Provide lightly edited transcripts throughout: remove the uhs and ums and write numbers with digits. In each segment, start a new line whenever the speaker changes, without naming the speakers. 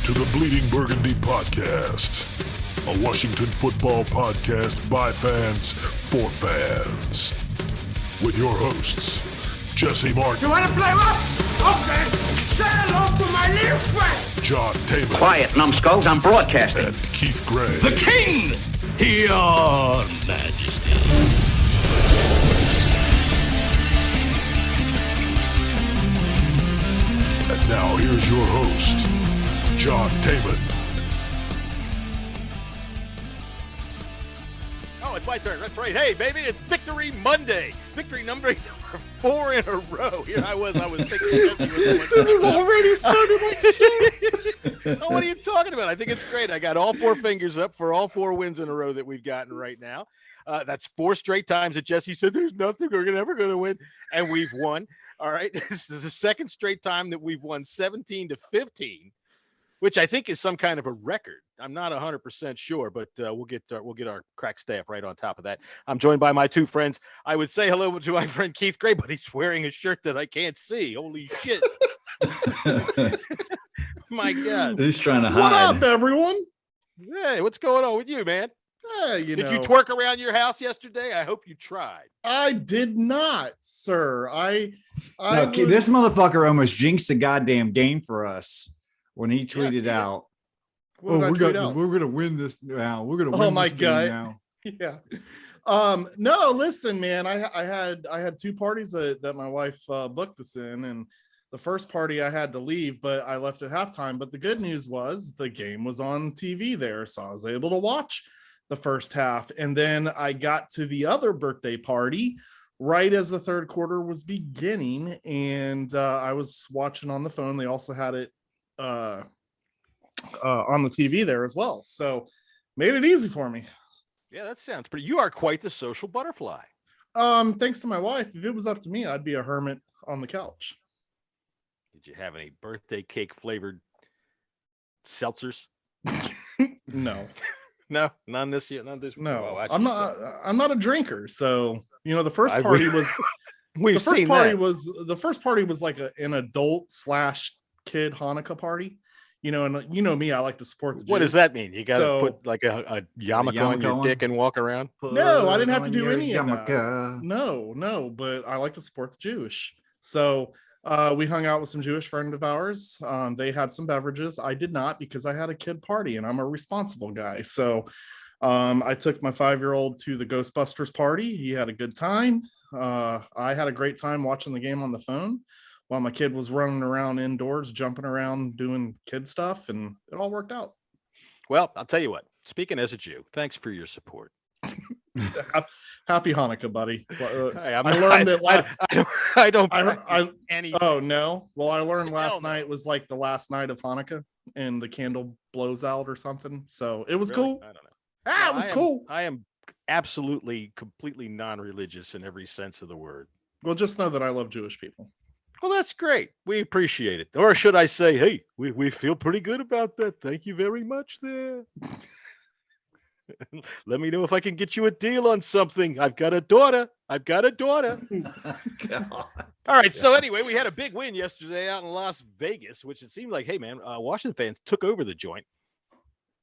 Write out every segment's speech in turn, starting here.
to the Bleeding Burgundy podcast, a Washington football podcast by fans for fans. With your hosts, Jesse Martin.
You want to play what? Okay. Say hello to my little friend.
John Taman.
Quiet, numbskulls, I'm broadcasting.
And Keith Gray.
The King, your majesty.
And now here's your host, John Taman.
Oh, it's my turn. That's right. Hey, baby, it's Victory Monday. Victory number 4 in a row. Here I was thinking of you.
This is already started like shit.
Oh, what are you talking about? I think it's great. I got all 4 fingers up for all 4 wins in a row that we've gotten right now. That's 4 straight times that Jesse said there's nothing we're ever going to win, and we've won. All right, this is the 2nd straight time that we've won 17-15, which I think is some kind of a record. I'm not 100% sure, but we'll get our crack staff right on top of that. I'm joined by my 2 friends. I would say hello to my friend Keith Gray, but he's wearing a shirt that I can't see. Holy shit! My God,
He's trying to hide.
What up, everyone?
hey, what's going on with you, man?
You
Did
know,
you twerk around your house yesterday? I hope you tried.
I did not, sir.
This motherfucker almost jinxed the goddamn game for us when he tweeted
Yeah.
out,
What did I
we're
tweet out?
gonna win this now. We're gonna
Oh
win
my
this game
God.
now.
Yeah. No, listen, man. I had 2 parties that my wife booked us in, and the first party I had to leave, but I left at halftime. But the good news was the game was on TV there, so I was able to watch the first half. And then I got to the other birthday party right as the 3rd quarter was beginning, and I was watching on the phone. They also had it on the TV there as well, so made it easy for me.
Yeah, that sounds pretty. You are quite the social butterfly.
Thanks to my wife. If it was up to me, I'd be a hermit on the couch.
Did you have any birthday cake flavored seltzers?
No,
No, none this year. None this.
no,
Well,
I'm not. I'm not a drinker, so the first
I-
party was
We've
the first
seen
party
that.
was the first party was like an adult/kid Hanukkah party. And me, I like to support the Jews.
What does that mean? You got to
So-
put like a yarmulke on your
yarmulke
dick and walk around?
No, I didn't have to
Put
do
on
any
your
of that.
yarmulke.
No, but I like to support the Jewish. So we hung out with some Jewish friends of ours. They had some beverages. I did not, because I had a kid party and I'm a responsible guy. So I took my 5-year-old to the Ghostbusters party. He had a good time. I had a great time watching the game on the phone while my kid was running around indoors, jumping around, doing kid stuff, and it all worked out.
Well, I'll tell you what. Speaking as a Jew, thanks for your support.
Happy Hanukkah, buddy.
Hey,
I learned that last.
I don't.
I-
practice any.
Oh no! Well, I learned
Hell
last
no.
night was like the last night of Hanukkah, and the candle blows out or something. So it was
Really?
cool.
I don't know.
It was cool.
I am absolutely, completely non-religious in every sense of the word.
Well, just know that I love Jewish people.
Well, that's great. We appreciate it. Or should I say, hey, we feel pretty good about that. Thank you very much there. Let me know if I can get you a deal on something. I've got a daughter.
God.
All right. So anyway, we had a big win yesterday out in Las Vegas, which it seemed like, hey, man, Washington fans took over the joint.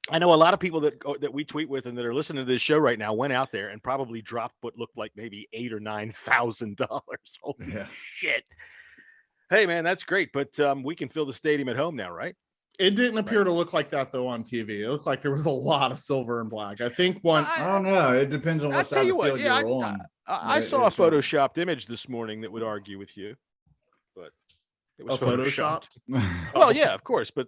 I know a lot of people that we tweet with and that are listening to this show right now went out there and probably dropped what looked like maybe $8,000 or $9,000. Holy
Yeah.
shit. Hey, man, that's great. But we can fill the stadium at home now, right?
It didn't appear to look like that though on TV. It looked like there was a lot of silver and black. I think once.
I don't know. It depends on
I'll
what
tell
side
you
of the
what,
field
yeah,
you're on.
I
Yeah,
saw a
it's,
photoshopped image this morning that would argue with you, but it was
A Photoshop?
Well, yeah, of course, but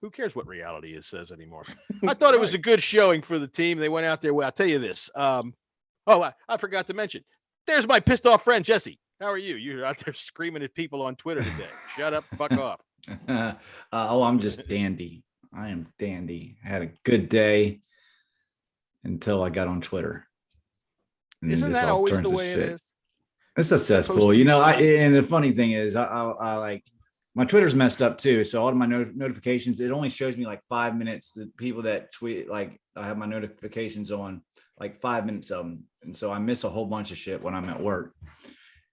who cares what reality says anymore? I thought it was a good showing for the team. They went out there. Well, I'll tell you this. I forgot to mention. There's my pissed off friend Jesse. How are you? You're out there screaming at people on Twitter today. Shut up, fuck off.
I'm just dandy. I am dandy. I had a good day until I got on Twitter. And it
Isn't
just
that
all
always
turns
the
to
way it
shit.
is?
It's a
supposed
cesspool,
to be
and the funny thing is, I like my Twitter's messed up too. So all of my notifications, it only shows me like 5 minutes. The people that tweet, like I have my notifications on like 5 minutes of them, and so I miss a whole bunch of shit when I'm at work.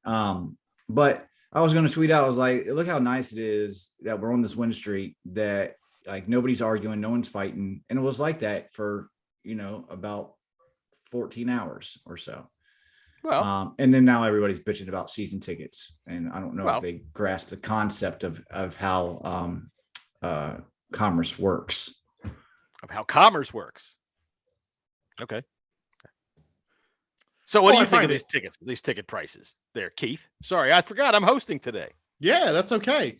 But I was going to tweet out, I was like, look how nice it is that we're on this win streak, that like nobody's arguing, no one's fighting. And it was like that for, about 14 hours or so.
Well,
and then now everybody's bitching about season tickets. And I don't know
Well-
if they grasp the concept of how commerce works.
of how commerce works. Okay. So what
Well,
do
I
you think of
find
these tickets, these ticket prices there, Keith? Sorry, I forgot I'm hosting today.
Yeah, that's okay.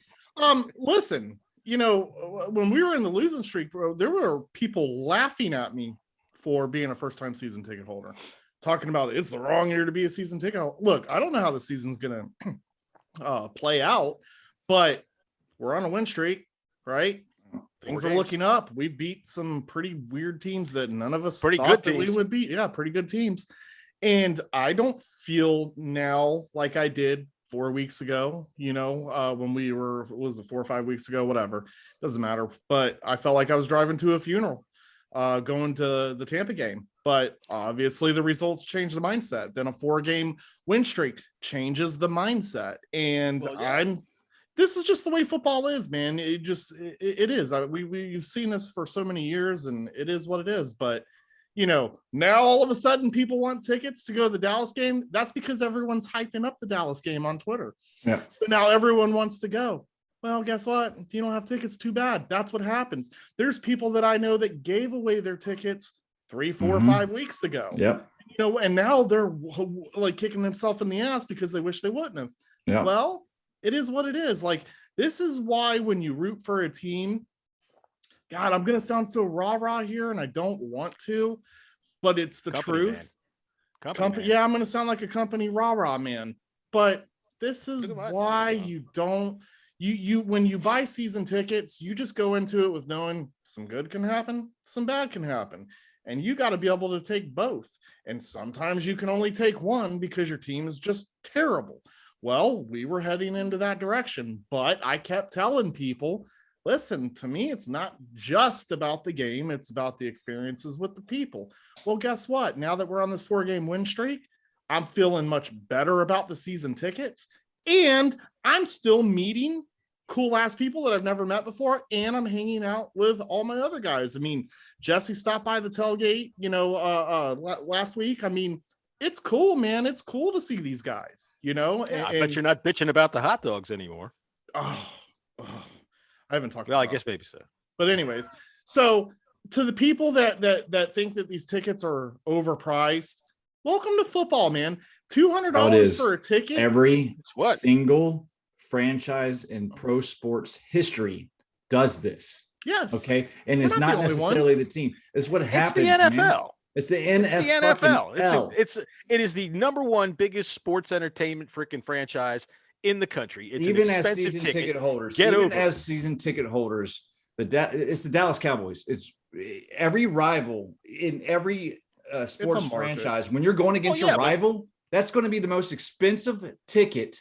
Listen, when we were in the losing streak, bro, there were people laughing at me for being a first-time season ticket holder, talking about it's the wrong year to be a season ticket holder. Look, I don't know how the season's gonna play out, but we're on a win streak, right? Things are looking up. We've beat some pretty weird teams that none of us
Pretty
thought
good
that we
teams.
would beat. Yeah, pretty good teams. And I don't feel now like I did 4 weeks ago, when we were, what was it, 4 or 5 weeks ago, whatever, doesn't matter. But I felt like I was driving to a funeral, going to the Tampa game. But obviously the results changed the mindset. Then a 4-game win streak changes the mindset. And
Well, yeah.
this is just the way football is, man. It is. We've seen this for so many years, and it is what it is. But now all of a sudden people want tickets to go to the Dallas game. That's because everyone's hyping up the Dallas game on Twitter.
Yeah.
So now everyone wants to go. Well, guess what? If you don't have tickets, too bad. That's what happens. There's people that I know that gave away their tickets 3, 4, or 5 weeks ago.
Yep.
And now they're like kicking themselves in the ass because they wish they wouldn't have.
Yeah.
Well, it is what it is. Like, this is why when you root for a team, God, I'm going to sound so rah-rah here, and I don't want to, but it's the
Company
truth.
man.
Company, yeah, I'm going to sound like a company rah-rah man, but this is
Look at my-
why you don't, when you buy season tickets, you just go into it with knowing some good can happen, some bad can happen. And you got to be able to take both. And sometimes you can only take one because your team is just terrible. Well, we were heading into that direction, but I kept telling people, listen, to me, it's not just about the game. It's about the experiences with the people. Well, guess what? Now that we're on this 4-game win streak, I'm feeling much better about the season tickets, and I'm still meeting cool ass people that I've never met before. And I'm hanging out with all my other guys. I mean, Jesse stopped by the tailgate, last week. I mean, it's cool, man. It's cool to see these guys,
Yeah, I bet you're not bitching about the hot dogs anymore.
I haven't talked
Well, I
about
guess maybe so.
But anyways, so to the people that think that these tickets are overpriced, welcome to football, man. $200 for a ticket.
Every
what?
single franchise in pro sports history does this.
Yes.
Okay. And
We're
it's
not
not
the only
necessarily
ones.
the team. It's what
It's
happens.
the NFL.
Man. It's the NFL.
It is the number one biggest sports entertainment freaking franchise in the country. It's
Even
an
as
expensive
season ticket holders,
Get
even
over
as
it.
season ticket holders, it's the Dallas Cowboys. It's every rival in every sports
market.
franchise. When you're going against
Well, yeah,
your
but-
rival, that's going to be the most expensive ticket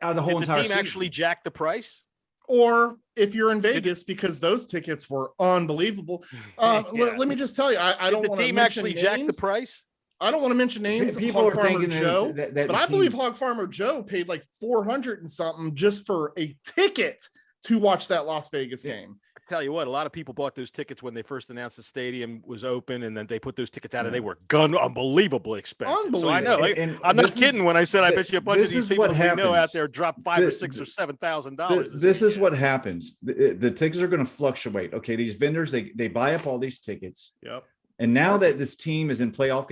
out of the whole
Did the
entire
team
season.
actually jack the price?
Or if you're in Vegas, because those tickets were unbelievable.
Yeah.
Let me just tell you, I don't
Did the
want to
team
mention
actually
names.
jack the price?
I don't want to mention names.
People
Hog
are
Farmer
thinking
Joe,
that
but
the
I
team-
believe Hog Farmer Joe paid like 400 and something just for a ticket to watch that Las Vegas game.
I tell you what, a lot of people bought those tickets when they first announced the stadium was open, and then they put those tickets out, and they were unbelievably expensive. So I know,
Unbelievable.
like,
And
I'm not
this is-
kidding when I said I bet you a bunch of
this
these
is
people
what
that we know out
happens.
there drop $5,000 or
The-
$6,000 or $7,000.
This is what happens. The tickets are going to fluctuate. Okay, these vendors they buy up all these tickets,
Yep.
and now that this team is in playoff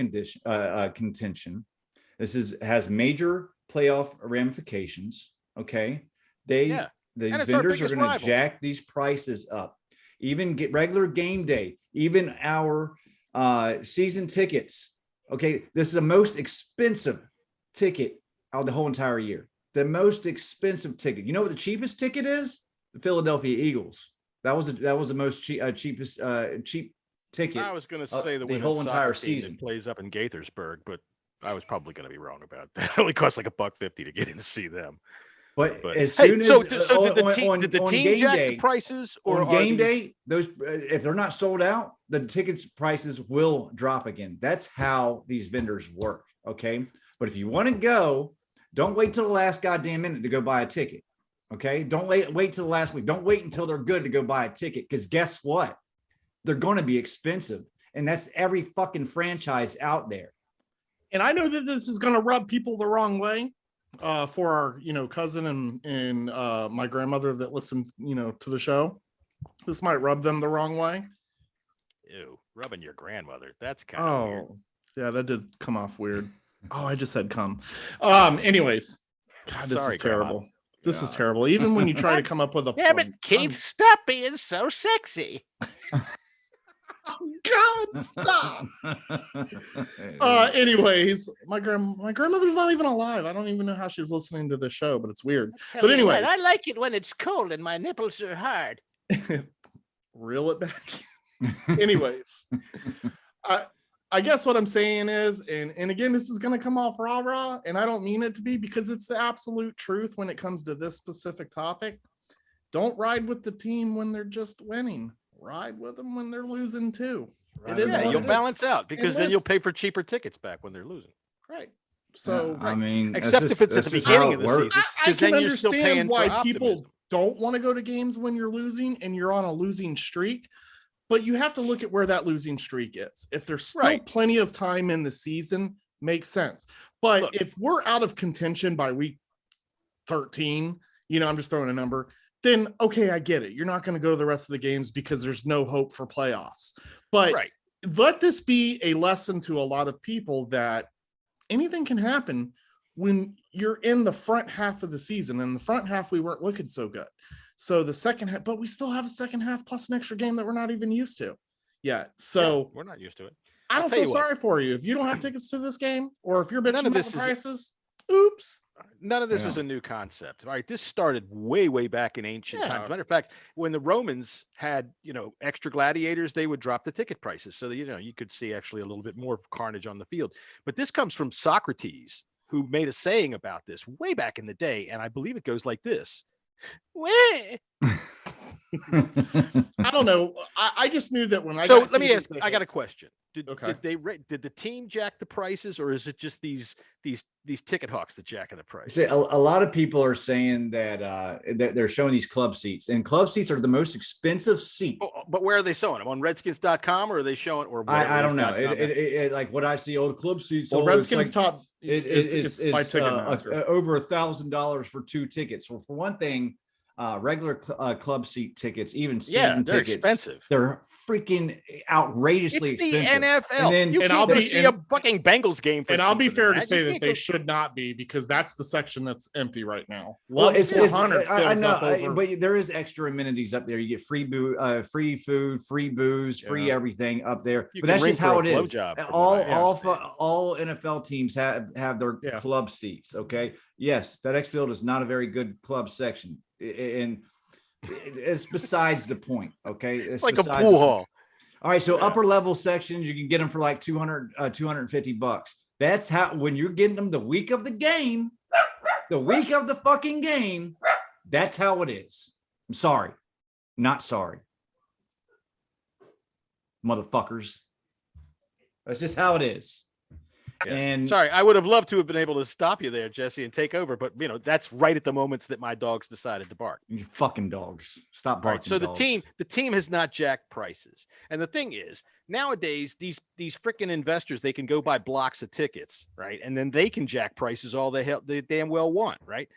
contention, has major playoff ramifications. Okay,
Yeah.
these
And it's our
vendors are
biggest
going to
rival.
jack these prices up. Even get regular game day, even our season tickets. Okay, this is the most expensive ticket out of the whole entire year. The most expensive ticket. You know what the cheapest ticket is? The Philadelphia Eagles. That was the most cheapest cheap ticket.
I was going to say the
whole
women's
entire
soccer team
season.
that plays up in Gaithersburg, but I was probably going to be wrong about that. It only costs like $1.50 to get in to see them.
But
But
as
hey,
soon as
so did the team,
on
did the
on
team
game
jack
day,
the prices, or
on
are
game
these-
day, those if they're not sold out, the tickets prices will drop again. That's how these vendors work. Okay, but if you want to go, don't wait till the last goddamn minute to go buy a ticket. Okay. Don't wait till the last week. Don't wait until they're good to go buy a ticket. Because guess what? They're going to be expensive. And that's every fucking franchise out there.
And I know that this is going to rub people the wrong way for our, cousin and my grandmother that listens, to the show. This might rub them the wrong way.
Ew, rubbing your grandmother. That's kind of weird.
Yeah, that did come off weird. Oh, I just said come. Anyways, God, this is terrible. Grandma. This is terrible. Even when you try to come up with a
yeah, but Keith, stop being so sexy.
God, stop. Anyways, my grandmother's not even alive. I don't even know how she's listening to the show, but it's weird. But anyways,
I like it when it's cold and my nipples are hard.
Reel it back. Anyways, I guess what I'm saying is, and again, this is going to come off rah-rah, and I don't mean it to be, because it's the absolute truth when it comes to this specific topic. Don't ride with the team when they're just winning. Ride with them when they're losing too.
You'll balance out, because then you'll pay for cheaper tickets back when they're losing.
Right. So,
I mean,
except if it's at the beginning of the season.
I can understand why people don't want to go to games when you're losing and you're on a losing streak. But you have to look at where that losing streak is. If there's still plenty of time in the season, makes sense. But if we're out of contention by week 13, I'm just throwing a number, then okay, I get it. You're not going to go to the rest of the games because there's no hope for playoffs. But let this be a lesson to a lot of people that anything can happen when you're in the front half of the season. In the front half, we weren't looking so good. So the second half, but we still have a second half plus an extra game that we're not even used to yet. So
we're not used to it.
I don't feel sorry for you if you don't have tickets to this game, or if you're bitching about the prices. Oops.
None of this is a new concept. All right, this started way back in ancient times. Matter of fact, when the Romans had extra gladiators, they would drop the ticket prices so that you could see actually a little bit more carnage on the field. But this comes from Socrates, who made a saying about this way back in the day, and I believe it goes like this. I
don't know. I just knew that when I
let me ask. I got a question. Did the team jack the prices, or is it just these ticket hawks that jacking the price?
See, a lot of people are saying that they're showing these club seats, and club seats are the most expensive seats.
But where are they showing them? On Redskins.com, or are they showing? Or
I don't know. It like what I see. The club seats.
Well, Redskins top.
It's by Ticketmaster. Over $1,000 for 2 tickets. Well, for one thing, regular club seat tickets, even season
they're
tickets,
expensive.
They're freaking outrageously expensive.
The NFL. And then I'll see a fucking Bengals game.
And I'll be fair to say that they should not be, because that's the section that's empty right now.
Well, it's I know, but there is extra amenities up there. You get free food, free booze, free everything up there. But that's just how it is. All NFL teams have their club seats. Okay. Yes, FedEx Field is not a very good club section, and it's besides the point. Okay,
it's like a pool hall.
All right, so upper level sections, you can get them for like $250. That's how, when you're getting them the week of the game, the week of the fucking game, that's how it is. I'm sorry, not sorry, motherfuckers. That's just how it is.
Yeah.
And
sorry, I would have loved to have been able to stop you there, Jesse, and take over, but that's right at the moments that my dogs decided to bark.
You fucking dogs, stop barking.
Right, so
dogs.
the team has not jacked prices, and the thing is, nowadays these freaking investors, they can go buy blocks of tickets, right, and then they can jack prices all they damn well want, right?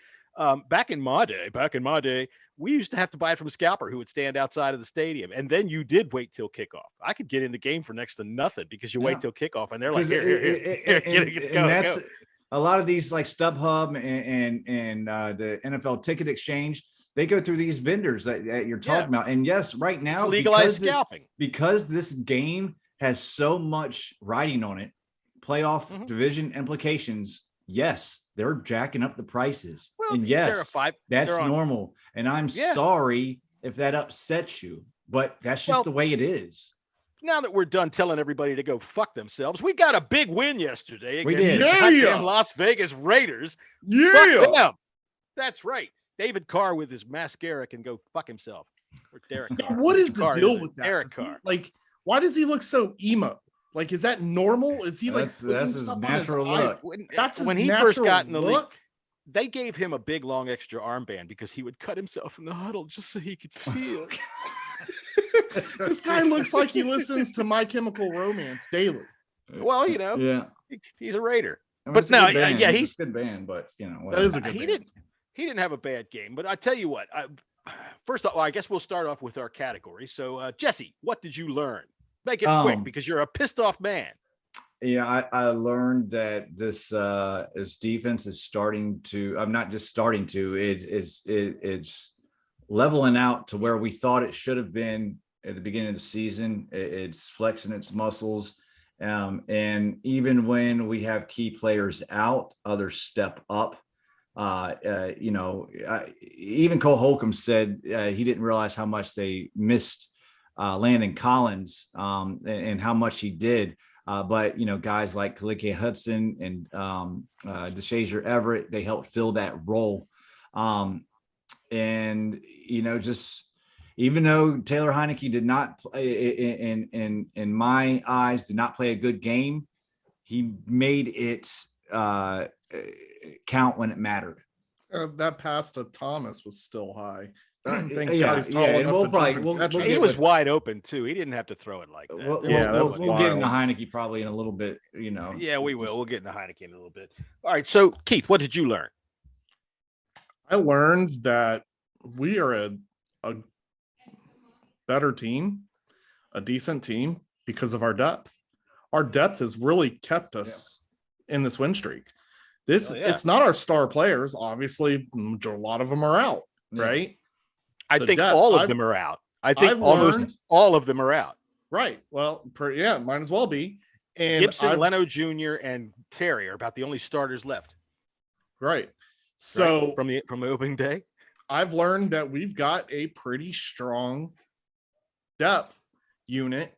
Back in my day, we used to have to buy it from a scalper who would stand outside of the stadium, and then you did wait till kickoff. I could get in the game for next to nothing because you wait till kickoff, and they're like, here, go.
A lot of these like StubHub and the NFL Ticket Exchange, they go through these vendors that you're talking about. And yes, right now,
it's legalized scalping,
because this game has so much riding on it, playoff division implications. Yes, they're jacking up the prices. Well, and yes, that's normal. And I'm sorry if that upsets you, but that's just the way it is.
Now that we're done telling everybody to go fuck themselves, we got a big win yesterday
against
the Las Vegas Raiders. Fuck them. That's right. David Carr with his mascara can go fuck himself. Or Derek Carr.
What is the deal with that?
Derek Carr.
Like, why does he look so emo? Like, is that normal? Is he like
that's his natural look?
That's his
when he first got in the
look.
they gave him a big, long, extra armband because he would cut himself in the huddle just so he could feel.
This guy looks like he listens to My Chemical Romance daily.
Well,
Yeah.
he's a Raider.
I mean,
But
it's a
no,
good band.
yeah,
It's
he's
a good band, but
That
whatever.
is a good band.
He didn't have a bad game. But I tell you what, first off, I guess we'll start off with our category. So, Jesse, what did you learn? Make it quick because you're a pissed off man.
Yeah, I learned that this defense is starting to. I'm not just starting to. It's leveling out to where we thought it should have been at the beginning of the season. It's flexing its muscles, and even when we have key players out, others step up. Even Cole Holcomb said he didn't realize how much they missed Landon Collins and how much he did. But guys like Kalike Hudson and DeShazier Everett, they helped fill that role. Just even though Taylor Heineke did not play in my eyes, did not play a good game, he made it count when it mattered.
That pass to Thomas was still high. Thank
Yeah,
God he's tall
yeah, and
enough
we'll
to
probably-
jump and
we'll-
catch
we'll
it.
He
get
was
with-
wide open too. He didn't have to throw it like that.
We'll
was
get into
wild.
Heineke probably in a little bit.
Yeah, we will. We'll get into Heineke in a little bit. All right. So, Keith, what did you learn?
I learned that we are a better team, a decent team because of our depth. Our depth has really kept us in this win streak. It's not our star players. Obviously, a lot of them are out, right?
I think all of them are out. I think almost all of them are out.
Right. Well, might as well be. And
Gibson, Leno Jr., and Terry are about the only starters left.
Right. So
from the opening day,
I've learned that we've got a pretty strong depth unit,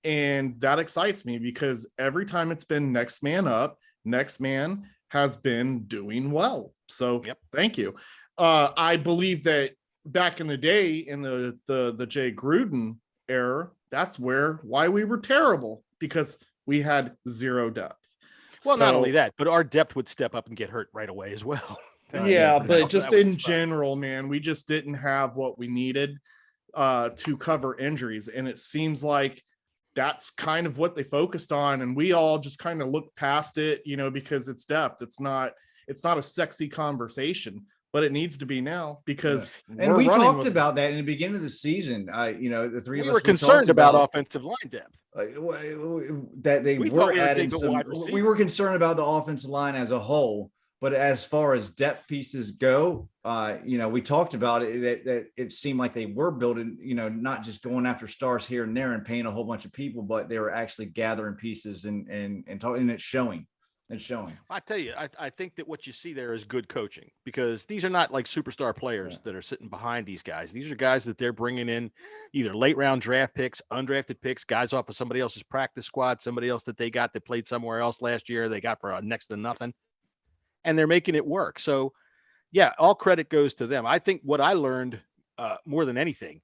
and that excites me because every time it's been next man up, next man has been doing well. So thank you. I believe that back in the day in the Jay Gruden era, that's why we were terrible, because we had zero depth.
Well, not only that, but our depth would step up and get hurt right away as well.
But just in general, man, we just didn't have what we needed to cover injuries. And it seems like that's kind of what they focused on. And we all just kind of looked past it, because it's depth. It's not a sexy conversation, but it needs to be now because
we talked about that in the beginning of the season. The three of us
were concerned about offensive line depth.
That they were adding some. We were concerned about the offensive line as a whole. But as far as depth pieces go, we talked about it, that it seemed like they were building, not just going after stars here and there and paying a whole bunch of people, but they were actually gathering pieces and talking, and it's showing. It's showing.
I tell you, I think that what you see there is good coaching, because these are not like superstar players that are sitting behind these guys. These are guys that they're bringing in either late round draft picks, undrafted picks, guys off of somebody else's practice squad, somebody else that they got that played somewhere else last year, they got for next to nothing. And they're making it work. So, yeah, all credit goes to them. I think what I learned more than anything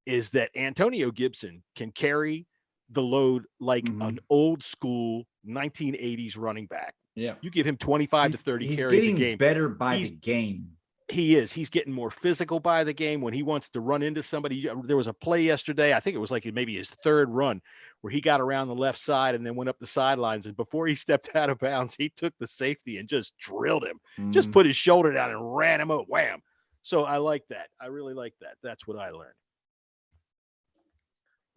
is that Antonio Gibson can carry the load like an old school 1980s running back.
Yeah.
You give him 25 to 30 carries a game.
He's getting better by the game.
He is. He's getting more physical by the game when he wants to run into somebody. There was a play yesterday, I think it was like maybe his third run, where he got around the left side and then went up the sidelines. And before he stepped out of bounds, he took the safety and just drilled him, just put his shoulder down and ran him out. Wham. So I like that. I really like that. That's what I learned.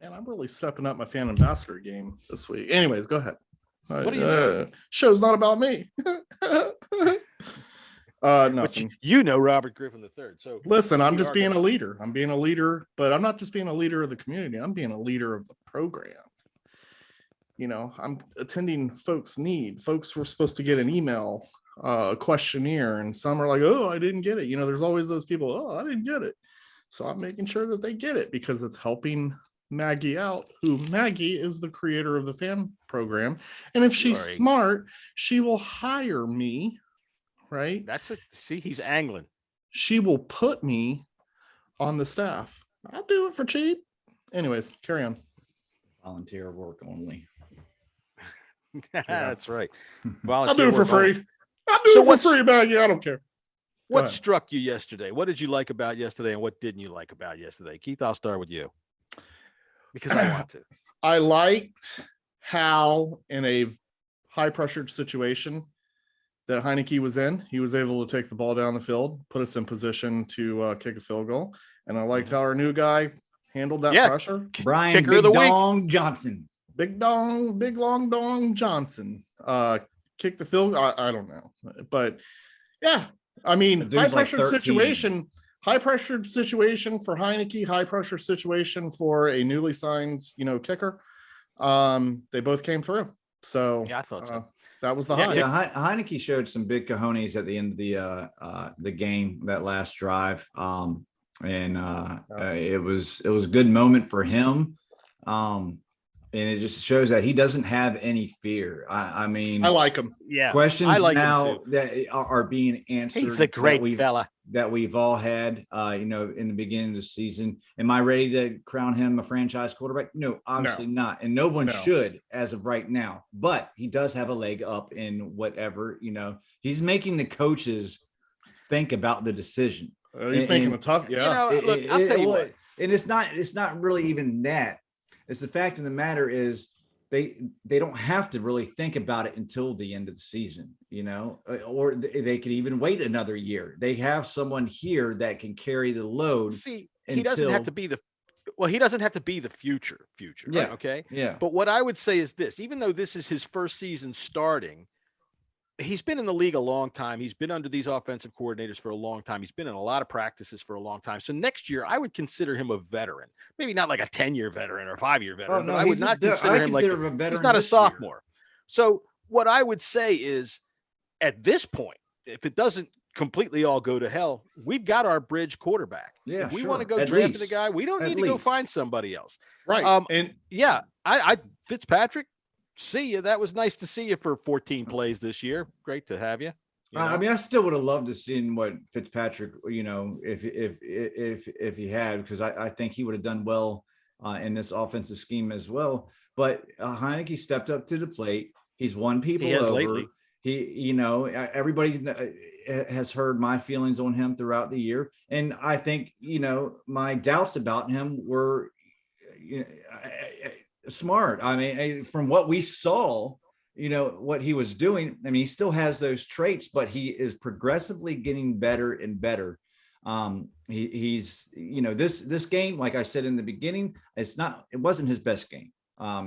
Man, I'm really stepping up my fan ambassador game this week. Anyways, go ahead.
What do you
show's not about me. Nothing.
But Robert Griffin III. So
listen, I'm just being a leader. I'm being a leader, but I'm not just being a leader of the community. I'm being a leader of the program. I'm attending folks' need. Folks were supposed to get an email, questionnaire, and some are like, "Oh, I didn't get it." There's always those people. "Oh, I didn't get it." So I'm making sure that they get it because it's helping Maggie out, who Maggie is the creator of the fan program. And if she's smart, she will hire me. Right.
He's angling.
She will put me on the staff. I'll do it for cheap. Anyways, carry on.
Volunteer work only.
That's right.
I'll do it for free. I'll do it for free, Maggie. I don't care.
What
ahead.
struck you yesterday? What did you like about yesterday, and what didn't you like about yesterday? Keith, I'll start with you because I want to.
I liked how in a high pressured situation that Heineke was in, he was able to take the ball down the field, put us in position to kick a field goal. And I liked how our new guy handled that pressure.
Brian
Kicker
Big
of the week.
Dong Johnson.
Big long dong Johnson kicked the field. I don't know, but yeah, I mean, high pressured situation for Heineke, high pressure situation for a newly signed, kicker. They both came through. So
yeah, I thought so.
That was the
Yeah,
high.
Yeah, Heineke showed some big cojones at the end of the game, that last drive. It was a good moment for him. And it just shows that he doesn't have any fear. I mean,
I like him.
Yeah,
questions
I like
now
him too.
that are being answered.
He's a great fella.
That we've all had, in the beginning of the season. Am I ready to crown him a franchise quarterback? No, obviously not. And no one should as of right now, but he does have a leg up in whatever, he's making the coaches think about the decision.
He's making a tough,
Look, I'll tell you what.
And it's not really even that. It's the fact of the matter is they don't have to really think about it until the end of the season, or they could even wait another year. They have someone here that can carry the load.
See, he doesn't have to be the future.
Yeah.
Right? Okay.
Yeah.
But what I would say is this: even though this is his first season starting, he's been in the league a long time. He's been under these offensive coordinators for a long time. He's been in a lot of practices for a long time. So next year, I would consider him a veteran. Maybe not like a 10-year veteran or a 5-year veteran, but I would not consider him like a veteran. He's not a sophomore. So what I would say is, at this point, if it doesn't completely all go to hell, we've got our bridge quarterback.
Yeah,
if we want to go draft the guy, we don't need to go find somebody else.
Right.
I Fitzpatrick, see you. That was nice to see you for 14 plays this year. Great to have you.
I mean, I still would have loved to seen what Fitzpatrick, if he had, because I think he would have done well in this offensive scheme as well. But Heineke stepped up to the plate. He's won people over. Lately. Everybody has heard my feelings on him throughout the year, and I think my doubts about him were smart. I mean, from what we saw, what he was doing. I mean, he still has those traits, but he is progressively getting better and better. He's this game, like I said in the beginning, it wasn't his best game.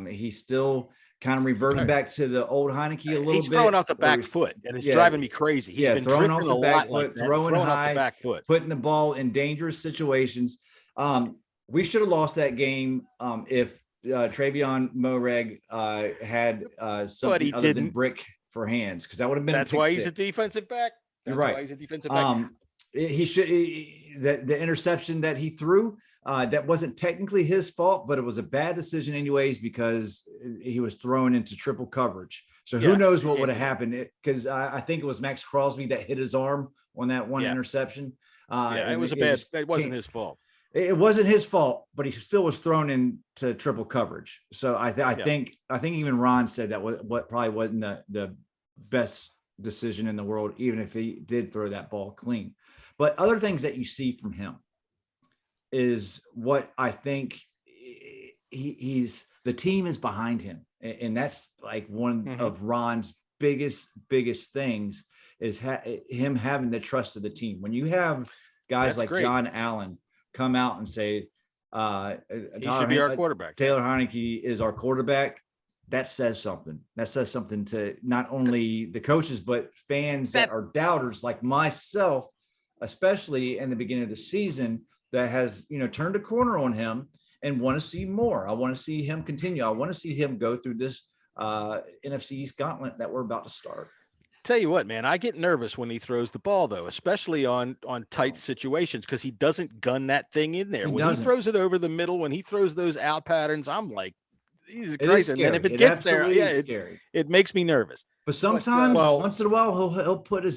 He's still kind of reverting back to the old Heineke a little bit.
He's throwing out the back foot, and it's driving me crazy. He's been
throwing off the back foot,
throwing high, the back foot,
putting the ball in dangerous situations. We should have lost that game if Travion Moreg had something other than brick for hands, because that would have been.
That's why he's a defensive back.
You're right.
Why he's a defensive back.
He should the interception that he threw. That wasn't technically his fault, but it was a bad decision anyways, because he was thrown into triple coverage. So who knows what would have happened? Because I think it was Max Crosby that hit his arm on that one interception.
It was it wasn't his fault.
It wasn't his fault, but he still was thrown into triple coverage. So I think even Ron said that what probably wasn't the best decision in the world, even if he did throw that ball clean. But other things that you see from him is what I think he's the team is behind him. And that's like one of Ron's biggest things is him having the trust of the team. When you have guys like John Allen come out and say,
he should be our quarterback.
Taylor Heineke is our quarterback. That says something. That says something to not only the coaches, but fans that are doubters like myself, especially in the beginning of the season, that has, turned a corner on him and want to see more. I want to see him continue. I want to see him go through this NFC East gauntlet that we're about to start.
Tell you what, man, I get nervous when he throws the ball, though, especially on tight situations, because he doesn't gun that thing in there. He throws it over the middle, when he throws those out patterns, I'm like, he's crazy. And then if it gets there, it makes me nervous.
But sometimes, once in a while, he'll put a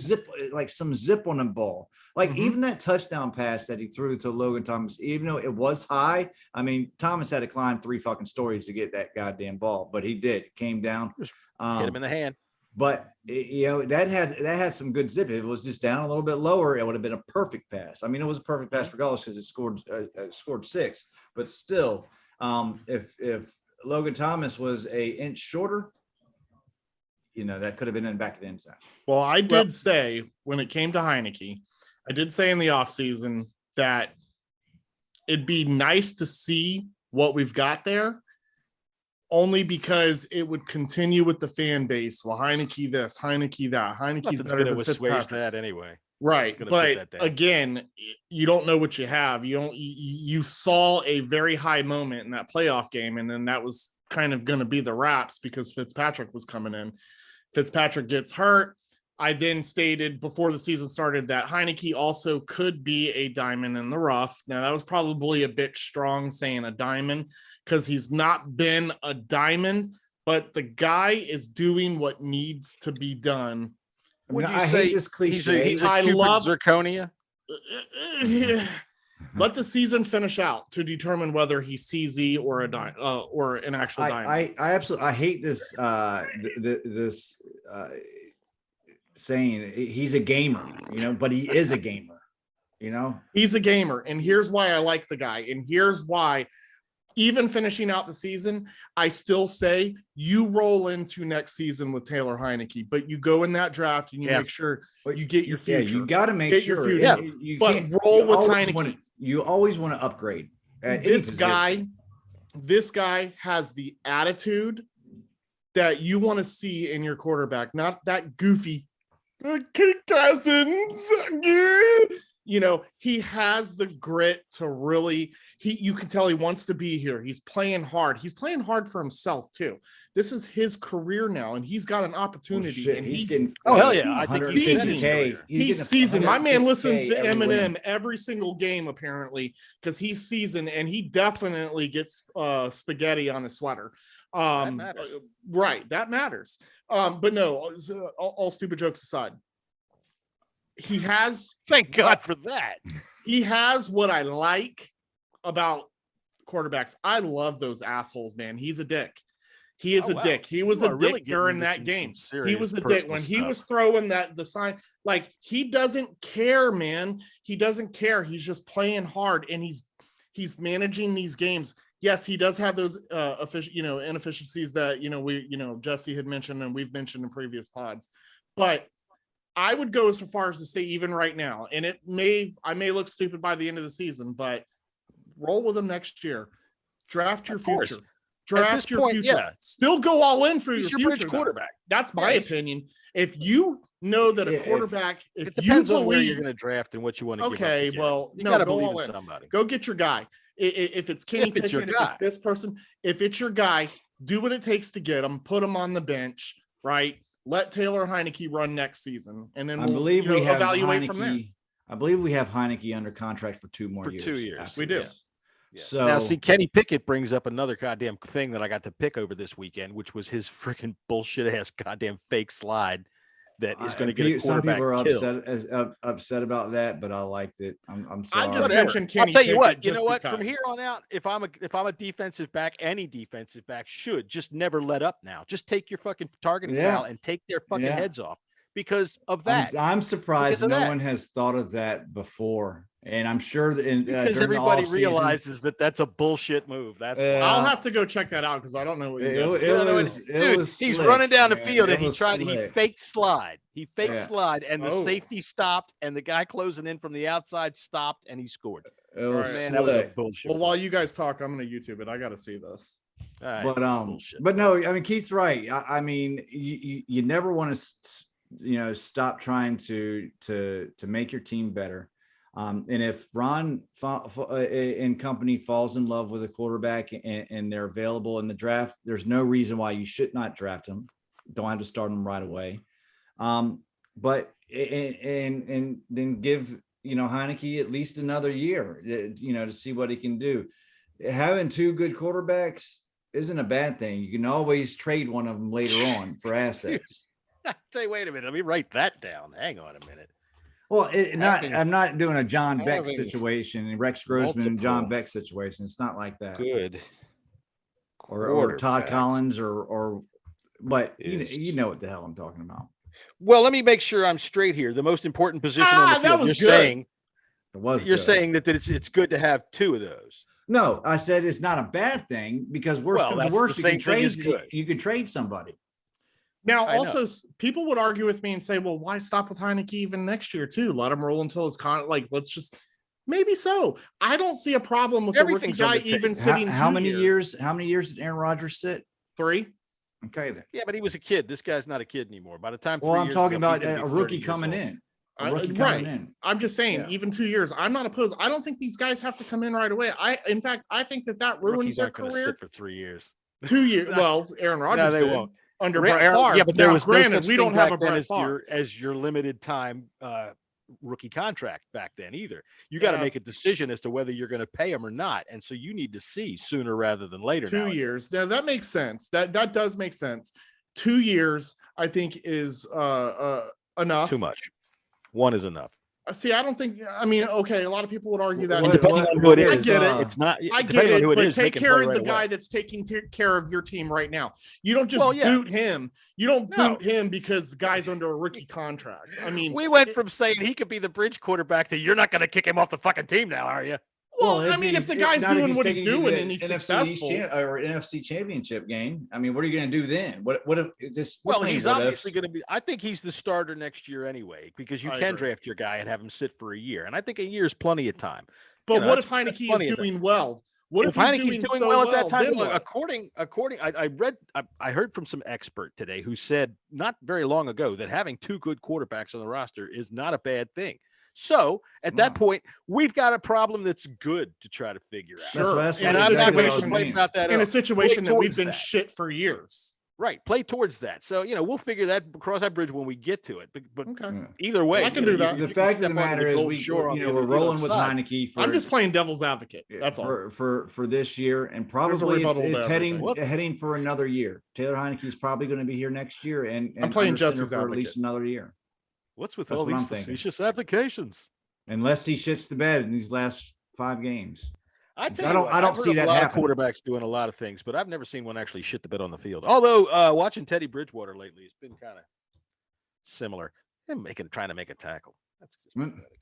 some zip on the ball. Like even that touchdown pass that he threw to Logan Thomas, even though it was high. I mean, Thomas had to climb 3 fucking stories to get that goddamn ball, but he did. It came down.
Hit him in the hand.
But that had some good zip. If it was just down a little bit lower, it would have been a perfect pass. I mean, it was a perfect pass regardless because it scored 6. But still, if Logan Thomas was an inch shorter, that could have been in the back of the end zone.
Well, I did say when it came to Heineke, I did say in the offseason that it'd be nice to see what we've got there, only because it would continue with the fan base. Well, Heineke this, Heineke that. Heineke's better than Fitzpatrick.
That anyway.
Right. But again, you don't know what you have. You saw a very high moment in that playoff game, and then that was kind of going to be the wraps because Fitzpatrick was coming in. Fitzpatrick gets hurt. I then stated before the season started that Heineke also could be a diamond in the rough. Now, that was probably a bit strong saying a diamond because he's not been a diamond, but the guy is doing what needs to be done.
Would you
I
say
hate this cliche?
He's a Cupid zirconia?
Let the season finish out to determine whether he's CZ or or an actual diamond.
I absolutely hate this this saying he's a gamer, but he is a gamer,
He's a gamer, and here's why I like the guy, and here's why. Even finishing out the season, I still say you roll into next season with Taylor Heineke, but you go in that draft and you make sure you get your future.
Yeah, you got to make sure.
But roll with Heineke.
You always want to upgrade.
This guy has the attitude that you want to see in your quarterback, not that goofy Kirk Cousins. He has the grit to really, you can tell he wants to be here. He's playing hard. He's playing hard for himself too. This is his career now, and he's got an opportunity. And
he's getting,
hell yeah. I think
he's seasoned. My man listens to Eminem every single game, apparently, because he's seasoned, and he definitely gets spaghetti on his sweater.
That matters.
Right. That matters. But no, all stupid jokes aside. He has,
thank God for that.
He has what I like about quarterbacks. I love those assholes, man. He's a dick. He is a dick. He was a dick during that game. He was a dick when he was throwing the sign. Like, he doesn't care, man. He doesn't care. He's just playing hard, and he's managing these games. Yes, he does have those inefficiencies that Jesse had mentioned and we've mentioned in previous pods, but I would go so far as to say even right now, and I may look stupid by the end of the season, but roll with him next year. Draft your future. Draft your future. Yeah. Still go all in for your future quarterback. That's my opinion. If you know that a quarterback, if
it depends
you believe,
on where you're going to draft and what you want to give up to
well,
you
no,
gotta
go
believe
all
in
in.
somebody.
Go get your guy. If it's Kenny Pickett, if it's this person, if it's your guy, do what it takes to get him. Put him on the bench, right? Let Taylor Heineke run next season, and then we'll evaluate from there.
I believe we have Heineke under contract for 2 more years.
For 2 years.
We do.
Yeah.
So
now, see, Kenny Pickett brings up another goddamn thing that I got to pick over this weekend, which was his freaking bullshit ass goddamn fake slide that is going to get a quarterback
are upset about that, but I liked it. I'm sorry.
I just mentioned Kenny.
I'll tell you
Pickett
what. You know what?
Because.
From here on out, if I'm a defensive back, any defensive back should just never let up. Now, just take your fucking targeting foul and take their fucking heads off because of that.
I'm surprised no one has thought of that before. And I'm sure that
because everybody realizes that that's a bullshit move. That's why.
I'll have to go check that out because I don't know what
it was.
He's
slick,
running down the
man.
field and he
slick.
faked slide. He faked slide and the safety stopped and the guy closing in from the outside stopped and he scored.
It was
man, that was a bullshit.
Well, while you guys talk, I'm going to YouTube it. I got to see this.
Right, but no, I mean Keith's right. I mean you never want to stop trying to make your team better. And if Ron and company falls in love with a quarterback and they're available in the draft, there's no reason why you should not draft them. Don't have to start them right away. But and then give Heineke at least another year, to see what he can do. Having 2 good quarterbacks isn't a bad thing. You can always trade one of them later on for assets.
Say, wait a minute. Let me write that down. Hang on a minute.
Well, I'm not doing a John Beck situation, Rex Grossman and John Beck situation. It's not like that.
Good.
Or Todd Collins or but
Is-
you know what the hell I'm talking about.
Well, let me make sure I'm straight here. The most important position on the
that
field.
was
You're
good.
saying
It was.
you're
good.
saying that it's good to have two of those.
No, I said it's not a bad thing because worst
Well,
comes to
that's
worst,
the
you can
same thing as
trade.
good.
You could trade somebody.
Now,
I know.
also, people would argue with me and say, well, why stop with Heineke even next year, too? Let him roll until his let's just maybe so. I don't see a problem with
Everything's
the
on
rookie
the
guy even
table.
sitting
How
2
many
years?
years? How many years did Aaron Rodgers sit?
3.
Okay, then.
Yeah, but he was a kid. This guy's not a kid anymore. By the time
Well,
3
I'm
years
talking
is up,
about
he's gonna
a
be 30
rookie
years
coming
old.
in. A rookie
Right.
coming in.
I'm just saying,
Yeah.
even 2 years, I'm not opposed. I don't think these guys have to come in right away. In fact, I think that ruins
Rookies
their
aren't going to
career.
sit for 3 years.
2 years. Well, Aaron Rodgers
they
did
won't.
under Brett
Aaron-
Favre.
Yeah, but there
now,
was
granted,
no such
we
thing
don't have a
back then
Brett
as
Favre.
your limited time rookie contract back then either. You got to
Yeah.
make a decision as to whether you're going to pay him or not, and so you need to see sooner rather than later.
2
nowadays.
years. Now that makes sense. That does make sense. 2 years, I think, is enough.
Too much. One is enough.
See, I don't think. I mean, okay, a lot of people would argue that.
What-
too.
Depending on who it is,
I get it.
It's not.
I get
depending on
it,
who it
but
is,
take
make him
care
play
of the
right
guy
away.
that's taking care of your team right now. You don't just
Well, yeah.
boot him. You don't
No.
boot him because the guy's under a rookie contract. I mean,
We went from saying he could be the bridge quarterback to you're not going to kick him off the fucking team now, are you?
well, I mean, if the guy's doing what he's doing and he's successful,
or NFC Championship game, I mean, what are you going to do then? What if this?
Well, he's obviously going to be. I think he's the starter next year anyway, because you
I
can
agree.
draft your guy and have him sit for a year, and I think a year is plenty of time.
but
you know,
what
that's-
if
that's
Heineke
plenty
is
of time.
doing well? What if he's
Heineke's
doing
doing
so
well at that time?
then
Look,
what?
I heard from some expert today who said not very long ago that having two good quarterbacks on the roster is not a bad thing. So at that point, we've got a problem that's good to try to figure out.
Sure.
That's
In
And
a
I'm not going to
situation-
complain about that.
in a
else.
situation
Play
that we've
towards
been
that.
shit for years.
Right, play towards that. So we'll figure that cross that bridge when we get to it. But
Okay.
either way,
I can do that.
The fact of the matter is,
we're
we're rolling with Heineke.
I'm just playing devil's advocate. That's all.
for this year, and
There's a
probably
rebuttal to
it's
everything.
heading for another year. Taylor Heineke is probably going to be here next year, and
I'm playing
under center
justice
for at
advocate.
least another year,
What's with
That's
all
what
these
I'm thinking.
facetious applications?
unless he shits the bed in these last 5 games.
I tell
I
you
don't-
what,
I don't
I've heard
see
of
that
a lot
happening.
of quarterbacks doing a lot of things, but I've never seen one actually shit the bed on the field. Although watching Teddy Bridgewater lately has been kind of similar. Him trying to make a tackle. That's just
Mm.
pathetic.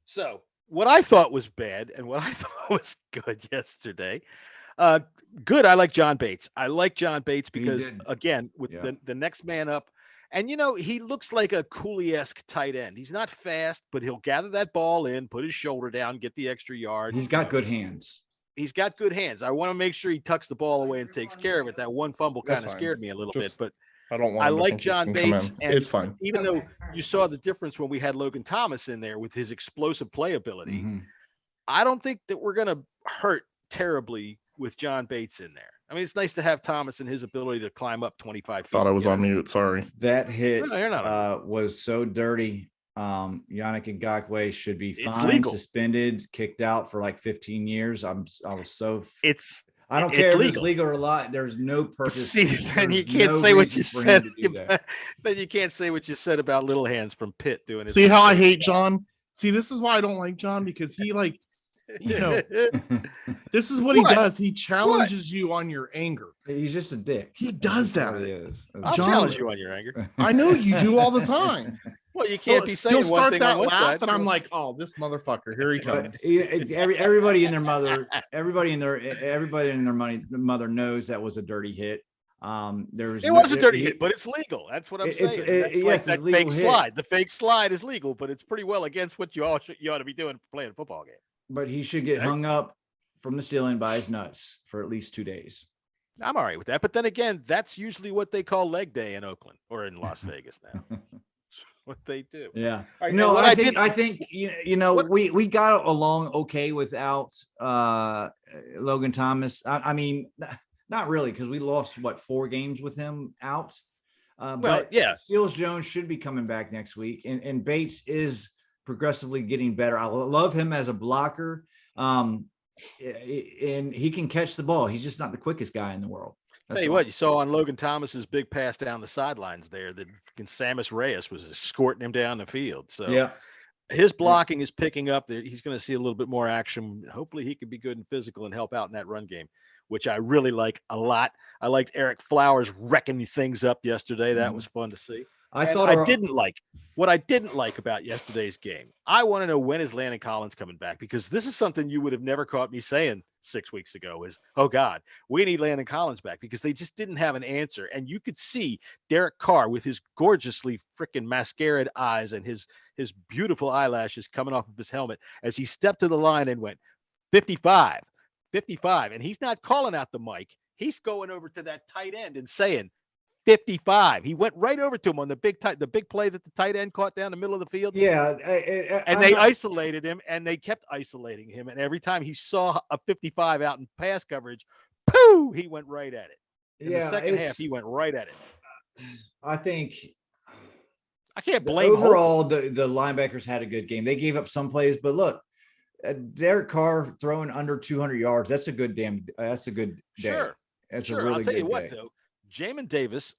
So what I thought was bad and what I thought was good yesterday. Good. I like John Bates. I like John Bates because
did.
again, with
Yeah.
the next man up. And he looks like a Cooley-esque tight end. He's not fast, but he'll gather that ball in, put his shoulder down, get the extra yard.
He's got good hands.
He's got good hands. I want to make sure he tucks the ball away and takes care of it. That one fumble kind
That's
of
fine.
scared me a little
Just-
bit,
I don't
but
want.
I
him to
like
think he
John
can come
Bates.
in.
And
It's fine.
even though you saw the difference when we had Logan Thomas in there with his explosive playability,
Mhm.
I don't think that we're going to hurt terribly with John Bates in there. I mean, it's nice to have Thomas and his ability to climb up 25 feet.
Thought I was
Yeah.
on mute. Sorry.
That hit
No, you're not
was so dirty. Yannick Ngakoue should be
It's
fined,
legal.
suspended, kicked out for like 15 years. I was so. I don't
it's
care if
legal.
it's legal or not. There's no purpose.
See, then you
there's
can't
no
say what
reason
you
for him
said.
to do that.
Then you can't say what you said about Little Hands from Pitt doing. his
See how I
mistake.
hate John? See, this is why I don't like John, because he this is what he
What?
does. He challenges you on your anger.
He's just a dick.
He does
That's what
that.
he is.
I'll
John-
challenge you on your anger.
I know you do all the time.
Well, you can't be saying
He'll
one
start
thing
that
on one
laugh,
side.
and I'm like, "Oh, this motherfucker! Here he
But
comes."
everybody and their mother knows that was a dirty hit.
It was a dirty hit, but it's legal. That's what I'm
It's-
saying.
it-
That's
yes,
like
it's
that
legal
fake
hit.
slide. The fake slide is legal, but it's pretty well against what you ought to be doing playing a football game.
But he should get hung up from the ceiling by his nuts for at least 2 days.
I'm all right with that. But then again, that's usually what they call leg day in Oakland or in Las Vegas now. That's what they do.
Yeah.
All right,
No,
now what
I
did-
think
What-
we got along okay without Logan Thomas. I mean, not really, because we lost 4 games with him out. But
yeah.
Seals Jones should be coming back next week, and Bates is progressively getting better. I love him as a blocker, and he can catch the ball. He's just not the quickest guy in the world.
Tell you what, you saw on Logan Thomas's big pass down the sidelines there that Samus Reyes was escorting him down the field. So
Yeah.
His blocking is picking up. He's going to see a little bit more action. Hopefully he can be good and physical and help out in that run game, which I really like a lot. I liked Eric Flowers wrecking things up yesterday. That was fun to see. What I didn't like about yesterday's game, I want to know, when is Landon Collins coming back? Because this is something you would have never caught me saying 6 weeks ago is, oh God, we need Landon Collins back, because they just didn't have an answer. And you could see Derek Carr with his gorgeously freaking mascaraed eyes and his beautiful eyelashes coming off of his helmet as he stepped to the line and went 55. And he's not calling out the mic. He's going over to that tight end and saying 55. He went right over to him on the big play that the tight end caught down the middle of the field.
Yeah.
And they isolated him, and they kept isolating him. And every time he saw a 55 out in pass coverage, pooh, he went right at it. In the second half, he went right at it.
I think
I can't blame
overall the linebackers had a good game. They gave up some plays, but look, Derek Carr throwing under 200 yards. That's a good day. That's a good day.
Sure.
That's
sure.
a really
I'll tell
good
you what,
day.
though. Jamin Davis,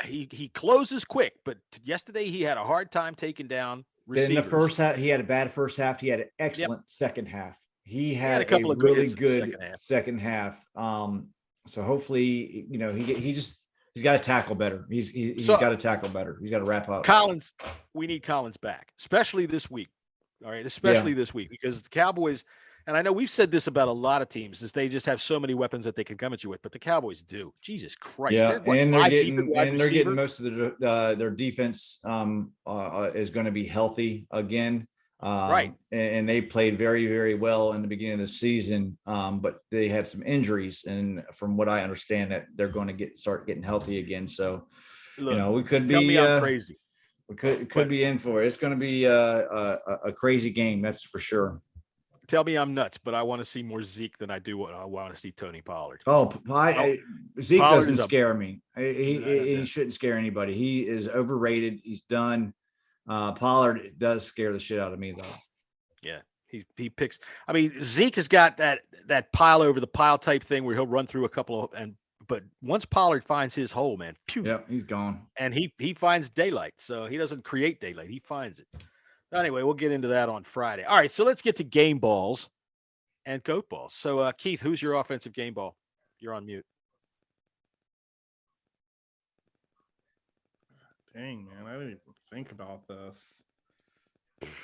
he closes quick, but yesterday he had a hard time taking down receivers.
In the first half, he had a bad first half. He had an excellent second half. He had
a couple of
really
good
second half. So hopefully, he's got to tackle better. He's got to tackle better. He's got to wrap up.
Collins, we need Collins back, especially this week. All right, especially this week, because the Cowboys, and I know we've said this about a lot of teams, is they just have so many weapons that they can come at you with, but the Cowboys do. Jesus Christ.
Yeah, and they're getting most of their defense is going to be healthy again.
Right.
And they played very, very well in the beginning of the season, but they had some injuries, and from what I understand, that they're going to start getting healthy again. So,
look,
we could
tell
be
me I'm crazy.
We could be in for it. It's going to be a crazy game, that's for sure.
Tell me I'm nuts, but I want to see more Zeke than I do. I want to see Tony Pollard.
Zeke
Pollard
doesn't scare me. He shouldn't scare anybody. He is overrated. He's done. Pollard does scare the shit out of me, though.
Yeah, he picks. I mean, Zeke has got that pile over the pile type thing where he'll run through a couple of but once Pollard finds his hole, man,
he's gone.
And he finds daylight. So he doesn't create daylight. He finds it. Anyway, we'll get into that on Friday. All right, so let's get to game balls and goat balls. So, Keith, who's your offensive game ball? You're on mute.
Dang, man, I didn't even think about this.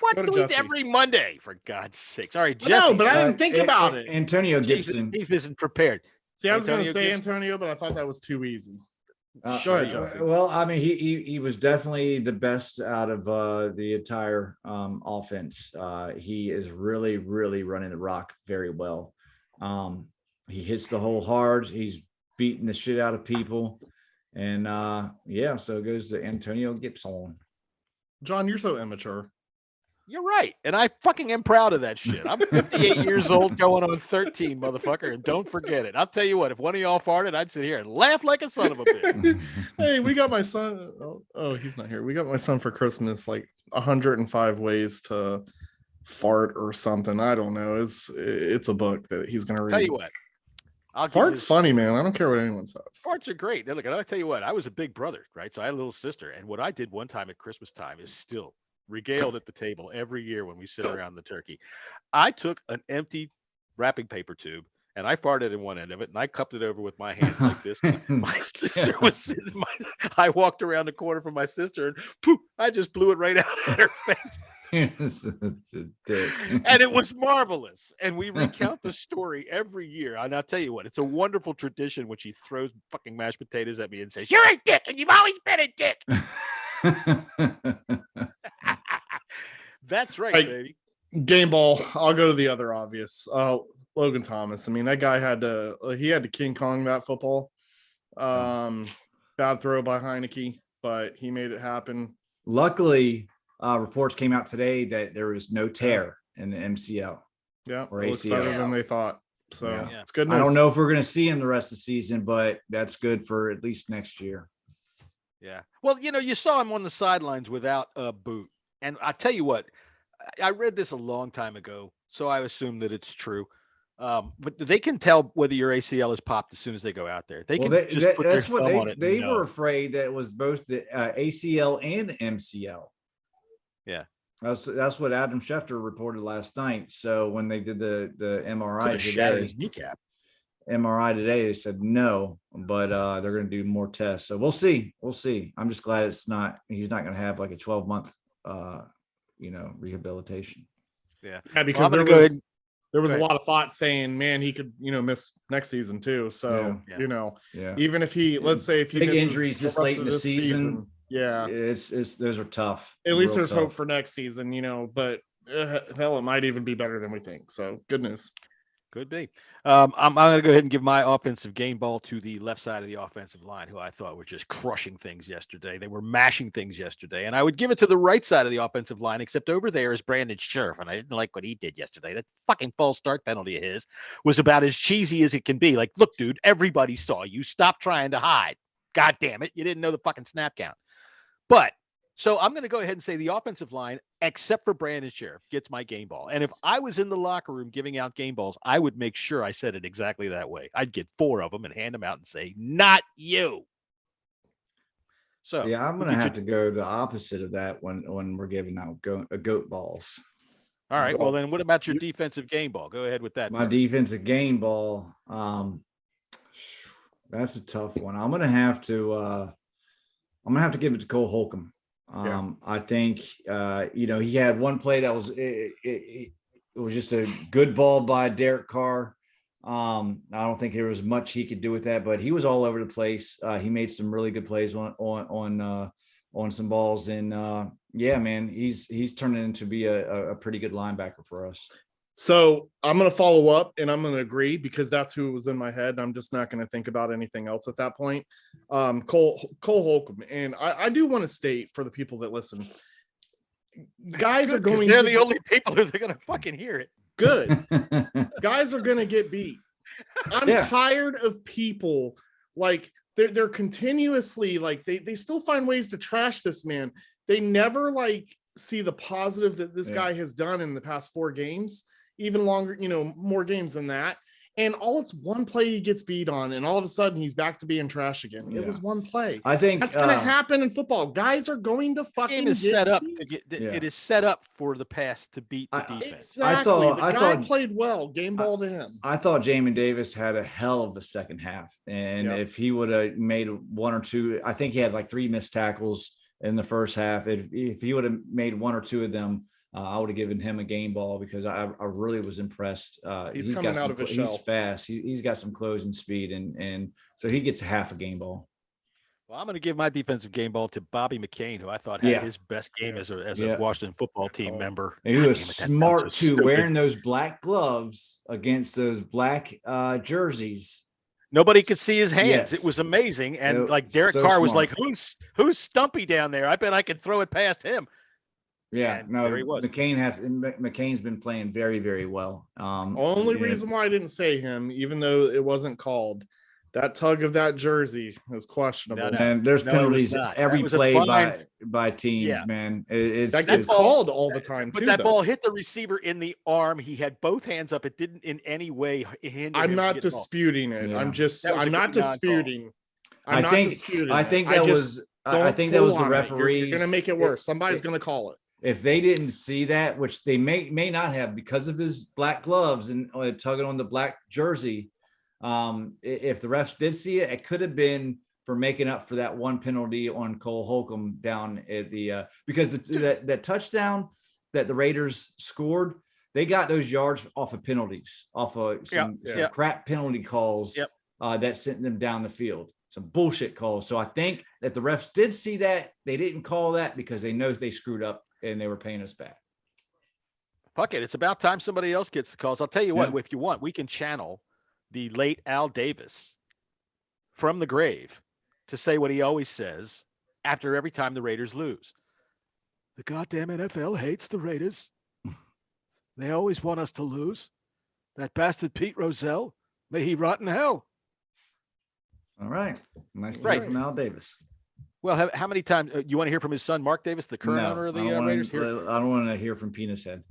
What do we every Monday, for God's sakes? All right, Jesse.
No, but I didn't think about it.
Antonio Gibson.
Keith isn't prepared.
See, I was going to say Antonio, but I thought that was too easy. Go ahead, Jesse.
Well, I mean, he was definitely the best out of the entire offense. He is really, really running the rock very well. He hits the hole hard. He's beating the shit out of people. And so it goes to Antonio Gibson.
John, you're so immature.
You're right. And I fucking am proud of that shit. I'm 58 years old going on 13, motherfucker. And don't forget it. I'll tell you what, if one of y'all farted, I'd sit here and laugh like a son of a bitch.
Hey, we got my son. Oh, he's not here. We got my son for Christmas, like 105 ways to fart or something. I don't know. It's a book that he's going to read.
Tell you what.
Fart's funny, man. I don't care what anyone says.
Farts are great. Now, look, I'll tell you what, I was a big brother, right? So I had a little sister. And what I did one time at Christmas time is still regaled at the table every year when we sit around the turkey. I took an empty wrapping paper tube and I farted in one end of it and I cupped it over with my hands like this. My sister was I walked around the corner from my sister and poof, I just blew it right out at her face. And it was marvelous. And we recount the story every year. And I'll tell you what, it's a wonderful tradition when she throws fucking mashed potatoes at me and says, "You're a dick and you've always been a dick." That's right, baby.
Game ball. I'll go to the other obvious. Logan Thomas. I mean, that guy had to King Kong that football. Bad throw by Heineke, but he made it happen.
Luckily, reports came out today that there was no tear in the MCL.
Yeah,
or
it looks
ACL.
better than they thought. So it's good news.
I don't know if we're going to see him the rest of the season, but that's good for at least next year.
Yeah. Well, you saw him on the sidelines without a boot. And I tell you what, I read this a long time ago, so I assume that it's true. But they can tell whether your ACL is popped as soon as they go out there. They can just put their thumb on it.
They were afraid that it was both the ACL and MCL.
Yeah.
That's what Adam Schefter reported last night. So when they did the MRI
Shattered
today,
his kneecap.
they said no, but they're going to do more tests. So we'll see. I'm just glad he's not going to have like a 12-month, rehabilitation.
Yeah.
Yeah, because there was a lot of thought saying, man, he could, miss next season too. So, even if let's say if he
big
misses
injuries
the
this
rest
late
of
in the season,
yeah,
it's those are tough.
at least
Real
there's
tough.
hope for next season, but hell, it might even be better than we think. So good news.
Could be. I'm going to go ahead and give my offensive game ball to the left side of the offensive line, who I thought were just crushing things yesterday. They were mashing things yesterday. And I would give it to the right side of the offensive line, except over there is Brandon Scherf. And I didn't like what he did yesterday. That fucking false start penalty of his was about as cheesy as it can be. Like, look, dude, everybody saw you. Stop trying to hide. God damn it. You didn't know the fucking snap count. But so I'm going to go ahead and say the offensive line, except for Brandon Scherf, gets my game ball. And if I was in the locker room giving out game balls, I would make sure I said it exactly that way. I'd get 4 of them and hand them out and say, not you. So
yeah, I'm going to have to go the opposite of that when we're giving out goat balls.
All right. Well, then what about your defensive game ball? Go ahead with that.
My defensive game ball. That's a tough one. I'm going to have to give it to Cole Holcomb. I think he had one play that was it was just a good ball by Derek Carr. I don't think there was much he could do with that, but he was all over the place. He made some really good plays on some balls, and man, he's turning into be a pretty good linebacker for us.
So I'm going to follow up and I'm going to agree because that's who was in my head. I'm just not going to think about anything else at that point. Cole Holcomb. And I do want to state for the people that listen, guys are going
they're the only people who are going to fucking hear it.
Good. Guys are going to get beat. I'm tired of people like they're continuously like they still find ways to trash this man. They never like see the positive that this guy has done in the past 4 games. Even longer, more games than that. And it's one play he gets beat on, and all of a sudden he's back to being trash again. It was one play.
I think
that's going to happen in football. Guys are going to fucking
game is set up to get. It is set up for the pass to beat the defense.
Exactly. The guy played well. Game ball to him.
I thought Jamin Davis had a hell of a second half, and if he would have made 1 or 2, I think he had like 3 missed tackles in the first half. If he would have made 1 or 2 of them, I would have given him a game ball because I really was impressed.
He's coming out of his shell.
He's fast. He's got some closing speed, and so he gets half a game ball.
Well, I'm going to give my defensive game ball to Bobby McCain, who I thought had his best game as a Washington football team member.
And he was smart too, wearing those black gloves against those black jerseys.
Nobody could see his hands. It was amazing. And Derek Carr was like, who's Stumpy down there? I bet I could throw it past him.
Yeah, no, McCain's been playing very, very well.
Only reason why I didn't say him, even though it wasn't called, that tug of that jersey is questionable.
And there's penalties every play by teams, man.
It's called all the time too.
But that ball hit the receiver in the arm. He had both hands up. It didn't in any way hinder.
I'm not disputing it.
Yeah.
I'm not disputing.
I think that was the referee.
You're gonna make it worse. Somebody's gonna call it.
If they didn't see that, which they may not have because of his black gloves and tugging on the black jersey, if the refs did see it, it could have been for making up for that one penalty on Cole Holcomb down at the because that touchdown that the Raiders scored, they got those yards off of penalties, off of some crap penalty calls that sent them down the field. Some bullshit calls. So I think if the refs did see that, they didn't call that because they know they screwed up and they were paying us back.
Fuck it. It's about time somebody else gets the calls. I'll tell you what, if you want, we can channel the late Al Davis from the grave to say what he always says after every time the Raiders lose. The goddamn NFL hates the Raiders. They always want us to lose. That bastard Pete Rozelle, may he rot in hell.
All right. Nice to hear from Al Davis.
Well, how many times you want to hear from his son, Mark Davis, the current owner of the Raiders?
I don't want to hear from Penis Head.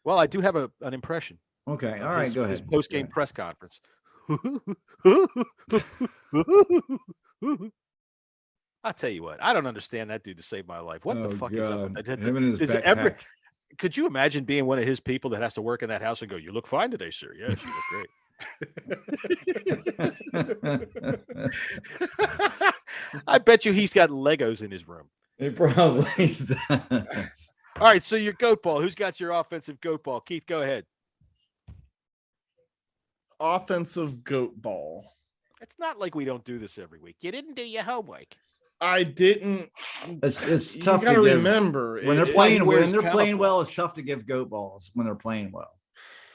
Well, I do have an impression.
Okay. All right. Go ahead.
His post-game press conference. I'll tell you what. I don't understand that dude to save my life. What the fuck is up with that?
Him and his backpack.
Could you imagine being one of his people that has to work in that house and go, "You look fine today, sir." Yes, you look great. I bet you he's got Legos in his room.
It probably does.
All right, so your goat ball. Who's got your offensive goat ball? Keith, go ahead.
Offensive goat ball.
It's not like we don't do this every week. You didn't do your homework.
I didn't.
It's
You
tough
got to
to give.
remember
When they're
it-
playing
wears
well, it's tough to give goat balls when they're playing well.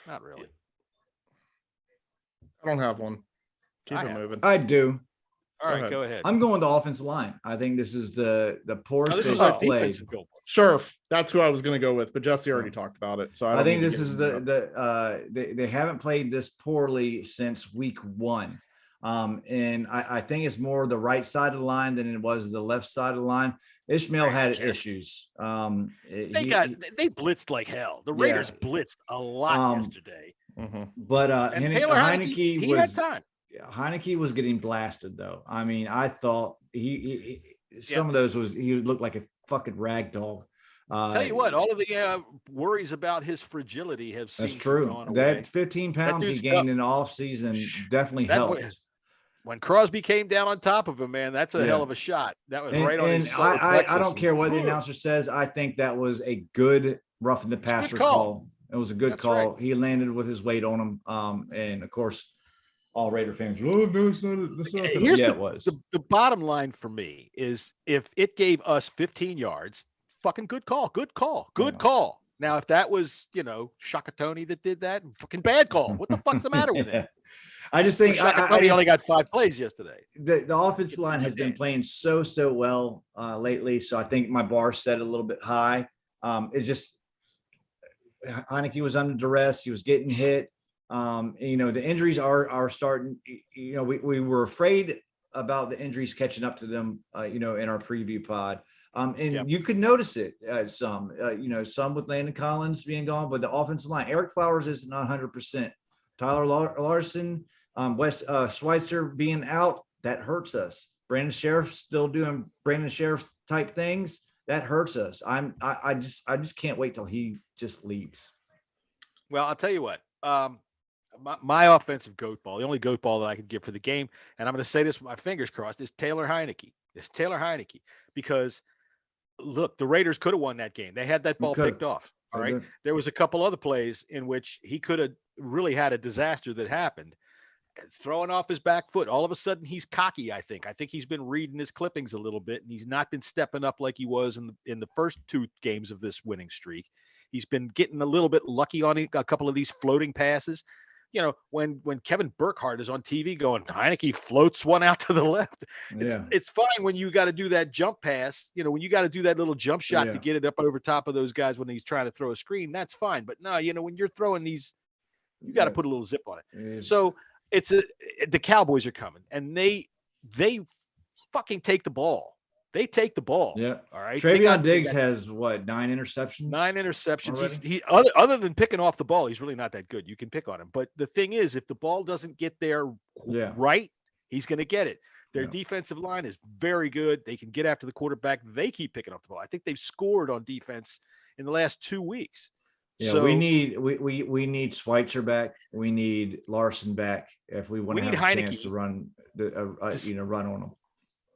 Not really.
I don't have one. Keep
I
it
have.
moving.
I do.
All right,
ahead.
go ahead.
I'm going to offensive line. I think this is the poorest
This
they've
is our
played.
defensive goat ball.
Sure, that's who I was going to go with, but Jesse already talked about it, so
I
don't
think
need to
this
get
is
into that.
they haven't played this poorly since week 1. And I think it's more the right side of the line than it was the left side of the line. Ishmael had issues.
They blitzed like hell. The Raiders blitzed a lot yesterday.
But
And Taylor Heineke, he had time.
Heineke was getting blasted though. I mean, I thought he some of those he looked like a fucking rag doll.
Tell you what, all of the worries about his fragility have seemed
That's
to have
true.
gone away.
That 15 pounds he
dude's
gained
tough.
in the off season definitely
That boy-
helped.
When Crosby came down on top of him, man, that's a hell of a shot. That was right on his solar
I
plexus.
don't care what the announcer says. I think that was a good roughing the passer call. It was a good call. Right. He landed with his weight on him. And of course, all Raider fans, oh no, it's not.
Here's
it was.
The bottom line for me is if it gave us 15 yards, fucking good call. Now, if that was, Shakatoni that did that, fucking bad call. What the fuck's the matter with him?
I just think
Shakatoni only got 5 plays yesterday.
The offensive line has been playing so well lately. So I think my bar set a little bit high. It's just Heineke was under duress. He was getting hit. The injuries are starting. We were afraid about the injuries catching up to them, in our preview pod. You could notice it some with Landon Collins being gone, but the offensive line, Eric Flowers isn't 100%. Tyler Larson, Wes Schweitzer being out, that hurts us. Brandon Sheriff still doing Brandon Sheriff type things. That hurts us. I just can't wait till he just leaves.
Well, I'll tell you what. My offensive goat ball, the only goat ball that I could give for the game, and I'm going to say this with my fingers crossed, is Taylor Heineke. Because look, the Raiders could have won that game. They had that ball picked off. All right. There was a couple other plays in which he could have really had a disaster that happened. Throwing off his back foot. All of a sudden he's cocky, I think. I think he's been reading his clippings a little bit, and he's not been stepping up like he was in the first 2 games of this winning streak. He's been getting a little bit lucky on a couple of these floating passes. When Kevin Burkhardt is on TV going, Heineke floats one out to the left. It's fine when you got to do that jump pass, when you got to do that little jump shot to get it up over top of those guys when he's trying to throw a screen, that's fine. But no, when you're throwing these, you got to put a little zip on it. So the Cowboys are coming, and they fucking take the ball. They take the ball.
Yeah.
All right.
Travion Diggs has 9 interceptions?
9 interceptions. He other than picking off the ball, he's really not that good. You can pick on him. But the thing is, if the ball doesn't get there right, he's going to get it. Their defensive line is very good. They can get after the quarterback. They keep picking up the ball. I think they've scored on defense in the last 2 weeks.
Yeah,
so
we need Schweitzer back. We need Larson back if we want to have a chance to run run on them.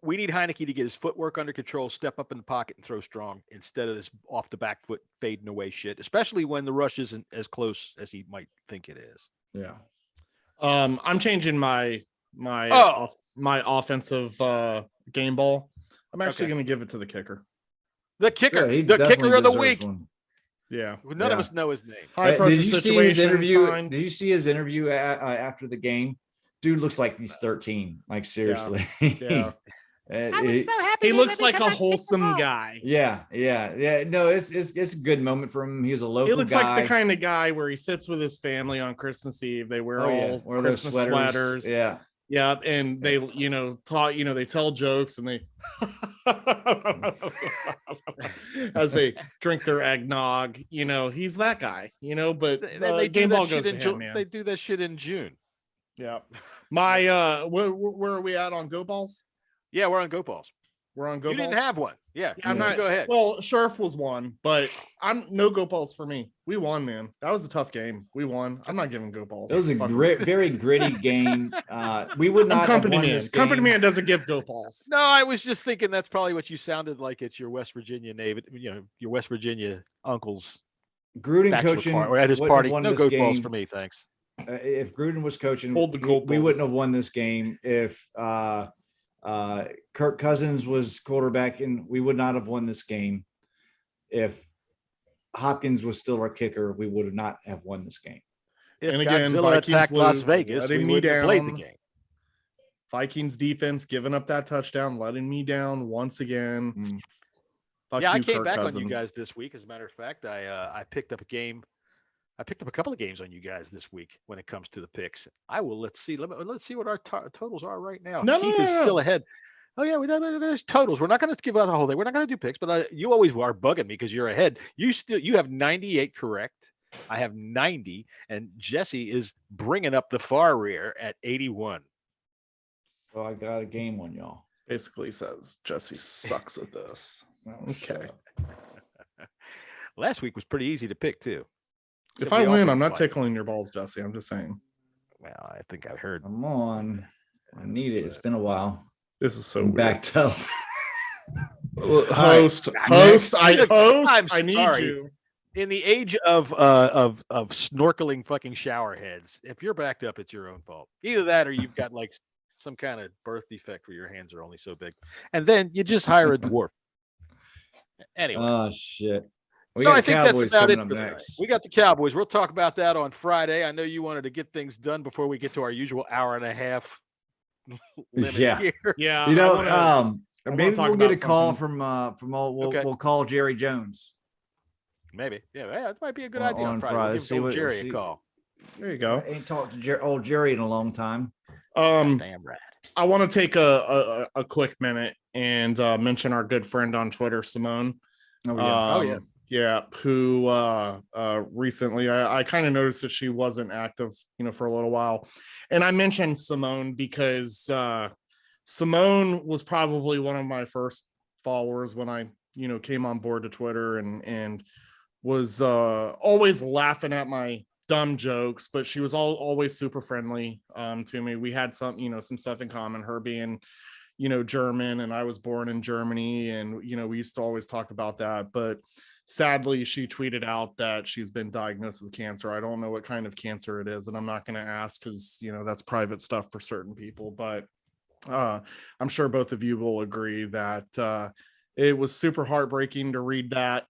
We need Heineke to get his footwork under control, step up in the pocket, and throw strong instead of this off the back foot fading away shit, especially when the rush isn't as close as he might think it is.
Yeah.
I'm changing my offensive game ball. I'm actually going to give it to the kicker.
The kicker, the kicker of the week.
One.
Yeah.
None of us know his name.
High pressure
did you
situation.
See his interview? Did you see his interview after the game? Dude looks like he's 13. Like seriously.
Yeah. He looks like a wholesome guy.
Yeah. No, it's a good moment for him. He was a local guy.
He looks like the kind of guy where he sits with his family on Christmas Eve. They wear Christmas sweaters.
Yeah.
Yeah, and they, they tell jokes and they, as they drink their eggnog, he's that guy, but game ball goes to him, man.
They do that shit in June.
Yeah. My, where are we at on Go Balls?
Yeah, we're on Go Balls.
We're on Go Balls.
You didn't have one. Yeah,
I'm not.
go ahead.
Well, Sheriff was one, but I'm no go balls for me. We won, man. That was a tough game. We won. I'm not giving go balls.
It was a
Fuck
very gritty game. We would
I'm
not have
company
won
man.
this game.
Company man doesn't give go balls.
No, I was just thinking that's probably what you sounded like at your West Virginia Navy, your West Virginia uncle's
Gruden
bachelor
coaching
party, or at his
wouldn't have
party.
won
No
this
go
game.
balls for me, thanks.
If Gruden was coaching,
Hold the gold
we
balls.
wouldn't have won this game. If Kirk Cousins was quarterbacking, we would not have won this game. If Hopkins was still our kicker, we would not have won this game.
If
And again,
Godzilla
Vikings
attacked Las
lose,
Vegas, we
letting me
wouldn't have played the
down.
game.
Vikings defense giving up that touchdown, letting me down once again. Fuck
Yeah, I
you,
came
Kirk
back
Cousins.
on you guys this week. As a matter of fact, I picked up a game. I picked up a couple of games on you guys this week when it comes to the picks. Let's see what our totals are right now. Keith is still ahead. Oh yeah, there's totals. We're not going to give out the whole thing. We're not going to do picks, but you always are bugging me because you're ahead. You have 98 correct. I have 90, and Jesse is bringing up the far rear at 81.
So I got a game on y'all.
Basically says Jesse sucks at this. Okay.
Last week was pretty easy to pick too.
If I win, I'm not tickling your balls, Jesse. I'm just saying.
Well, I think I heard.
Come on. I need it. It's been a while.
This is so
I'm
weird.
backed up.
Host. I need
sorry.
you.
In the age of snorkeling fucking shower heads, if you're backed up, it's your own fault. Either that or you've got like some kind of birth defect where your hands are only so big. And then you just hire a dwarf. Anyway.
Oh shit. We
So
got
I think
Cowboys
that's about it
coming
for
up
tonight.
next.
We got the Cowboys. We'll talk about that on Friday. I know you wanted to get things done before we get to our usual hour and a half limit
Yeah.
here.
Yeah.
You know,
wanna
maybe
talk
we'll get a
about
call
something.
from all.
Okay.
We'll call Jerry Jones.
Maybe. Yeah, that might be a good
On-
idea on
on
Friday.
Friday.
We'll
See
give old
what-
Jerry
see-
a call.
There you go.
I ain't talked to old Jerry in a long time.
Damn right.
I want to take a quick minute and mention our good friend on Twitter, Simone.
Oh yeah.
Oh, yeah.
Yeah, who recently I kind of noticed that she wasn't active, for a little while. And I mentioned Simone because Simone was probably one of my first followers when I, came on board to Twitter and was always laughing at my dumb jokes, but she was always super friendly to me. We had some stuff in common, her being German, and I was born in Germany, and we used to always talk about that. But sadly, she tweeted out that she's been diagnosed with cancer. I don't know what kind of cancer it is, and I'm not going to ask because that's private stuff for certain people. But I'm sure both of you will agree that it was super heartbreaking to read that.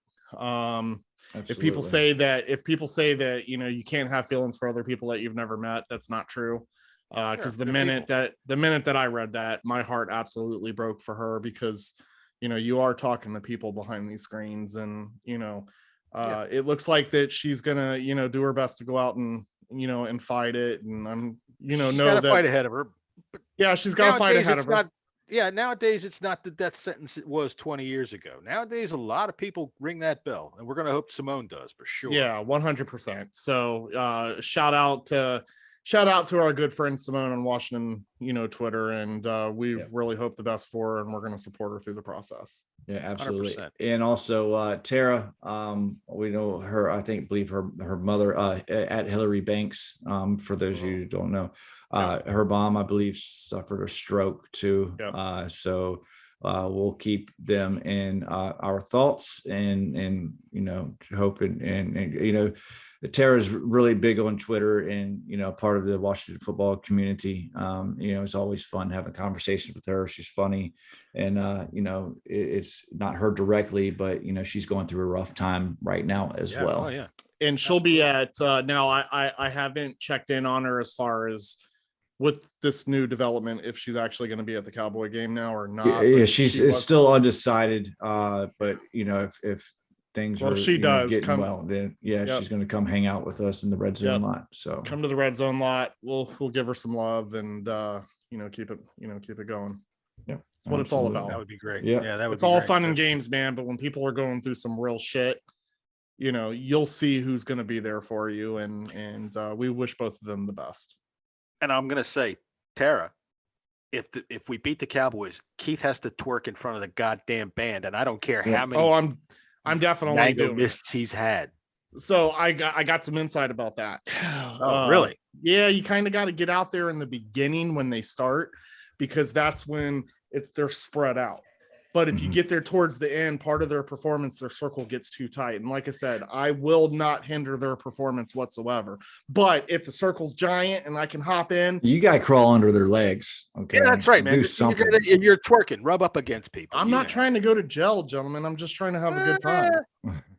If people say that you can't have feelings for other people that you've never met, that's not true. Because the minute that I read that, my heart absolutely broke for her, because you are talking to people behind these screens, and it looks like that she's gonna do her best to go out and and fight it, and I'm
She's got to fight ahead of her. But
yeah, she's got to fight ahead of her.
Nowadays it's not the death sentence it was 20 years ago. Nowadays a lot of people ring that bell, and we're going to hope Simone does for sure.
Yeah, 100%. So shout out to our good friend Simone on Washington, Twitter, and we really hope the best for her, and we're going to support her through the process.
Yeah, absolutely.
100%.
And also Tara, we know her, believe her mother at Hillary Banks, for those of you who don't know, her mom, I believe, suffered a stroke too.
Yep.
So we'll keep them in our thoughts, and hope and Tara's really big on Twitter, and part of the Washington football community. It's always fun having conversations with her. She's funny, and it's not her directly, but she's going through a rough time right now as well.
Oh yeah.
And she'll be at now. I haven't checked in on her as far as with this new development, if she's actually going to be at the Cowboy game now or not.
Yeah, she's still undecided. But if things
if she does
getting
come,
well, then she's going to come hang out with us in the red zone lot. So
come to the red zone lot. We'll give her some love, and keep it going.
Yeah,
that's what it's all about.
That would be great.
Yeah,
that would.
It's all fun and games, man. But when people are going through some real shit, you'll see who's going to be there for you, and we wish both of them the best.
And I'm going to say, Tara, if we beat the Cowboys, Keith has to twerk in front of the goddamn band, and I don't care how many.
Oh, I'm definitely
mango
doing it.
mists he's had.
So I got some insight about that.
Oh, really?
Yeah, you kind of got to get out there in the beginning when they start, because that's when they're spread out. But if you get there towards the end, part of their performance, their circle gets too tight. And like I said, I will not hinder their performance whatsoever. But if the circle's giant and I can hop in,
You got to crawl under their legs. Okay.
Yeah, that's right, man.
Do something.
You're twerking, rub up against people.
I'm not trying to go to jail, gentlemen. I'm just trying to have a good time.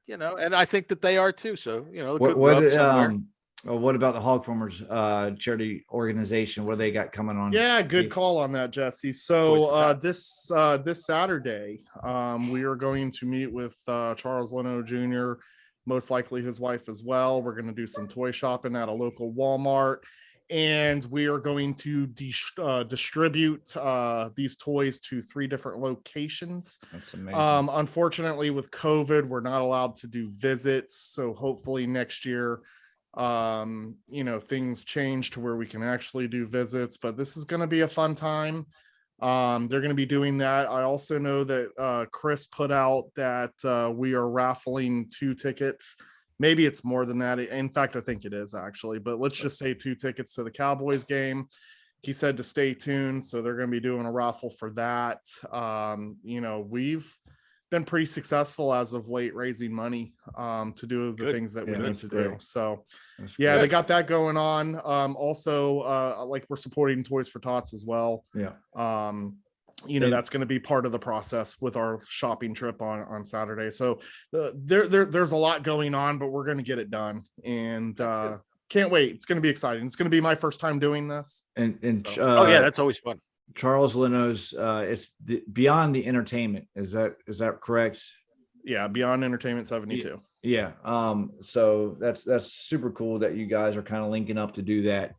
And I think that they are too. So, a
What
good rub somewhere.
what about the Hog Farmers charity organization? What do they got coming on?
Yeah, good call on that, Jesse. So this Saturday, we are going to meet with Charles Leno Jr., most likely his wife as well. We're going to do some toy shopping at a local Walmart, and we are going to distribute these toys to 3 different locations.
That's amazing.
Unfortunately, with COVID, we're not allowed to do visits. So hopefully next year, things change to where we can actually do visits, but this is going to be a fun time. They're going to be doing that. I also know that Chris put out that we are raffling 2 tickets. Maybe it's more than that. In fact, I think it is actually, but let's just say 2 tickets to the Cowboys game. He said to stay tuned, so they're going to be doing a raffle for that. We've been pretty successul as of late raising money to do the things that we need to do. So they got that going on. Also, like we're supporting Toys for Tots as well. That's going to be part of the process with our shopping trip on Saturday. So there's a lot going on, but we're going to get it done, and can't wait. It's going to be exciting. It's going to be my first time doing this.
That's always fun.
Charles Leno's it's Beyond the Entertainment. Is that correct?
Yeah, Beyond Entertainment 72.
Yeah. So that's super cool that you guys are kind of linking up to do that.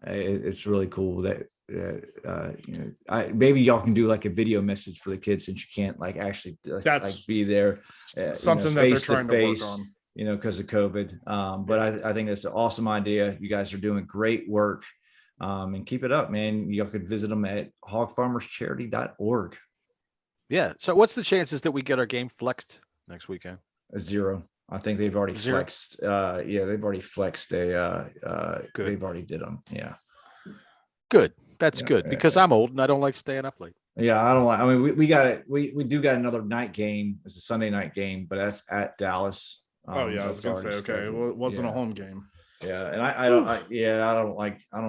It's really cool that maybe y'all can do like a video message for the kids, since you can't like actually be there.
Something that they're trying to work on.
Because of COVID. But I think it's an awesome idea. You guys are doing great work. And keep it up, man. You could visit them at hogfarmerscharity.org.
Yeah. So what's the chances that we get our game flexed next weekend?
0. I think they've already flexed. They've already flexed they've already did them. Yeah.
Good. That's good, because I'm old and I don't like staying up late.
Yeah, I don't like. I mean, we got it. We do got another night game. It's a Sunday night game, but that's at Dallas.
I was gonna say, okay, well, it wasn't a home game.
Yeah, and I don't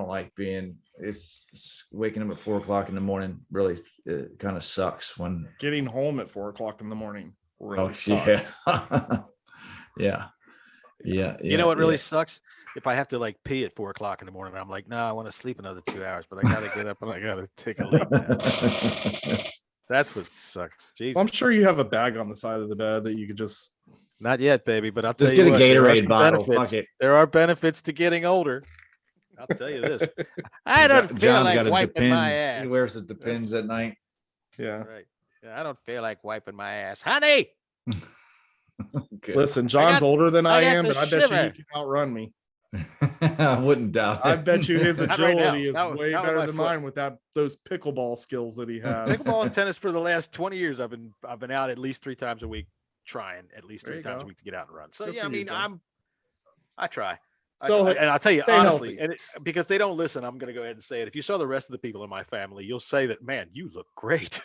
like being. It's waking up at 4:00 in the morning. Really, it kind of sucks when
getting home at 4:00 in the morning. Really sucks.
Yeah.
You know what really sucks? If I have to like pee at 4:00 in the morning, I'm like, no, I want to sleep another 2 hours, but I gotta get up and I gotta take a leak. That's what sucks. Jesus.
Well, I'm sure you have a bag on the side of the bed that you could just.
Not yet, baby, but I'll
just
tell you
get a Gatorade bottle. Fuck it.
There are benefits to getting older. I'll tell you this. I don't feel like wiping my ass.
He wears the Depends at night.
Yeah.
Right. Yeah, I don't feel like wiping my ass. Honey.
Listen, John's older than I am, but I bet you can outrun me.
I wouldn't doubt it.
I bet you his agility is way better than mine with those pickleball skills that he has.
Pickleball and tennis for the last 20 years. I've been out at least 3 times a week, trying at least 3 times a week to get out and run. So
Good
yeah, I mean, I try.
Still,
and I'll tell you honestly,
healthy.
and because they don't listen, I'm going to go ahead and say it. If you saw the rest of the people in my family, you'll say that, man, you look great.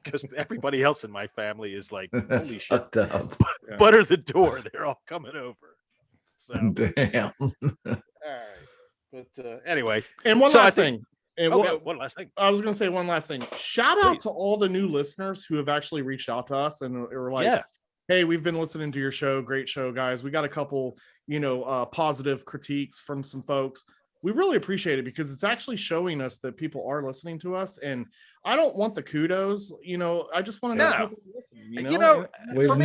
Because everybody else in my family is like, holy shit, butter the door. They're all coming over. So,
damn.
All right. But anyway.
And one last thing.
One last thing.
I was going to say one last thing. Shout out to all the new listeners who have actually reached out to us and were like, hey, we've been listening to your show. Great show, guys. We got a couple, positive critiques from some folks. We really appreciate it because it's actually showing us that people are listening to us. And I don't want the kudos, I just want to know people listening,
we've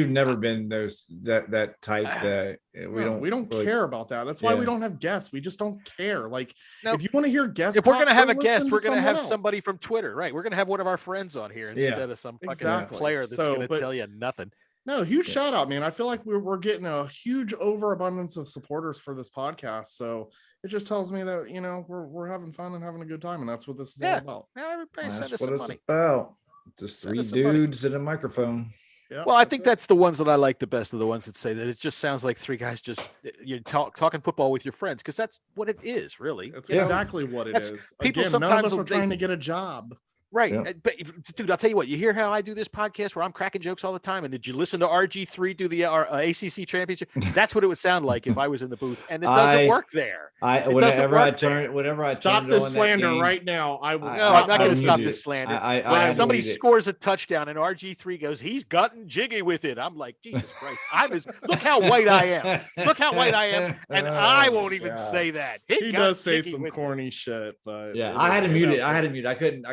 never been those that type that
we don't really care about that. That's why we don't have guests. We just don't care. Like if you want to hear guests,
if we're going to have a guest, we're going to have somebody from Twitter, right? We're going to have one of our friends on here instead of some fucking player that's going to tell you nothing.
No, huge shout out, man. I feel like we're getting a huge overabundance of supporters for this podcast. So it just tells me that, we're having fun and having a good time. And that's what this is all about.
Now everybody
That's
send us
what
some
it's
money.
about. Just
Send
three
us some money.
dudes and a microphone.
Yeah,
Well, I think that's the ones that I like the best, of the ones that say that it just sounds like three guys just you're talking football with your friends, because that's what it is, really.
That's
You know?
exactly what it
That's-
is.
people
Again, none of
sometimes
us are
will
trying to
think-
get a job.
Right.
Yeah.
But dude, I'll tell you what, you hear how I do this podcast where I'm cracking jokes all the time. And did you listen to RG3 do the ACC championship? That's what it would sound like if I was in the booth. And it doesn't work there.
Whenever I
work there.
Stop this slander right now. I will
No,
stop.
I'm not going to
I
stop
need
this
it.
slander.
I
When somebody
need it.
scores a touchdown and RG3 goes, he's gotten jiggy with it. I'm like, Jesus Christ. Look how white I am. Look how white I am. And I won't even
God.
say that.
He
got
does say
jiggy
some
with it.
corny shit, but
Yeah, I had to mute it. I couldn't.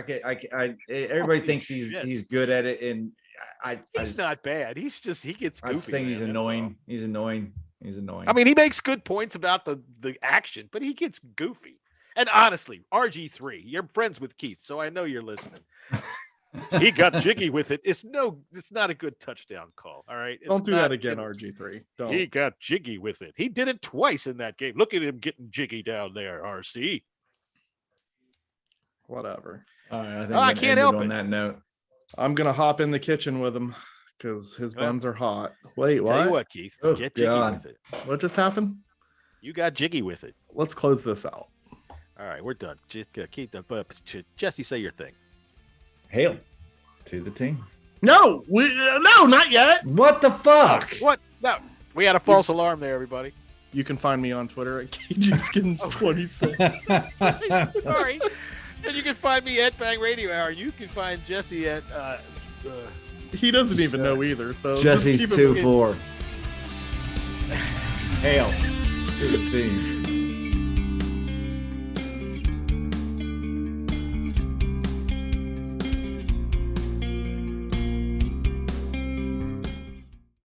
Everybody
Holy
thinks
shit.
he's good at it, and
He's not bad. He gets
I just
goofy.
think he's
man, that's all.
annoying. He's annoying. He's annoying.
I mean, he makes good points about the action, but he gets goofy. And honestly, RG3, you're friends with Keith, so I know you're listening. He got jiggy with it. It's not a good touchdown call. All right.
don't
It's
do
not-
that again, RG3. Don't.
He got jiggy with it. He did it twice in that game. Look at him getting jiggy down there, RC.
Whatever.
All right, I think
Oh, I
we're gonna
can't
end it
help
on
it.
that note.
I'm gonna hop in the kitchen with him because his
Well,
buns are hot. Wait,
Tell you
what?
what, Keith,
Oh,
get jiggy
God.
with it.
What just happened?
You got jiggy with it.
Let's close this out.
All right, we're done. Just keep the Jesse, say your thing.
Hail to the team.
No, no, not yet.
What the fuck?
What? No, we had a false alarm there, everybody.
You can find me on Twitter at KGskins26.
Sorry. And you can find me at Bang Radio Hour. You can find Jesse at
He doesn't even know either. So just
Jesse's
keep it-
2-4. Hail to the team.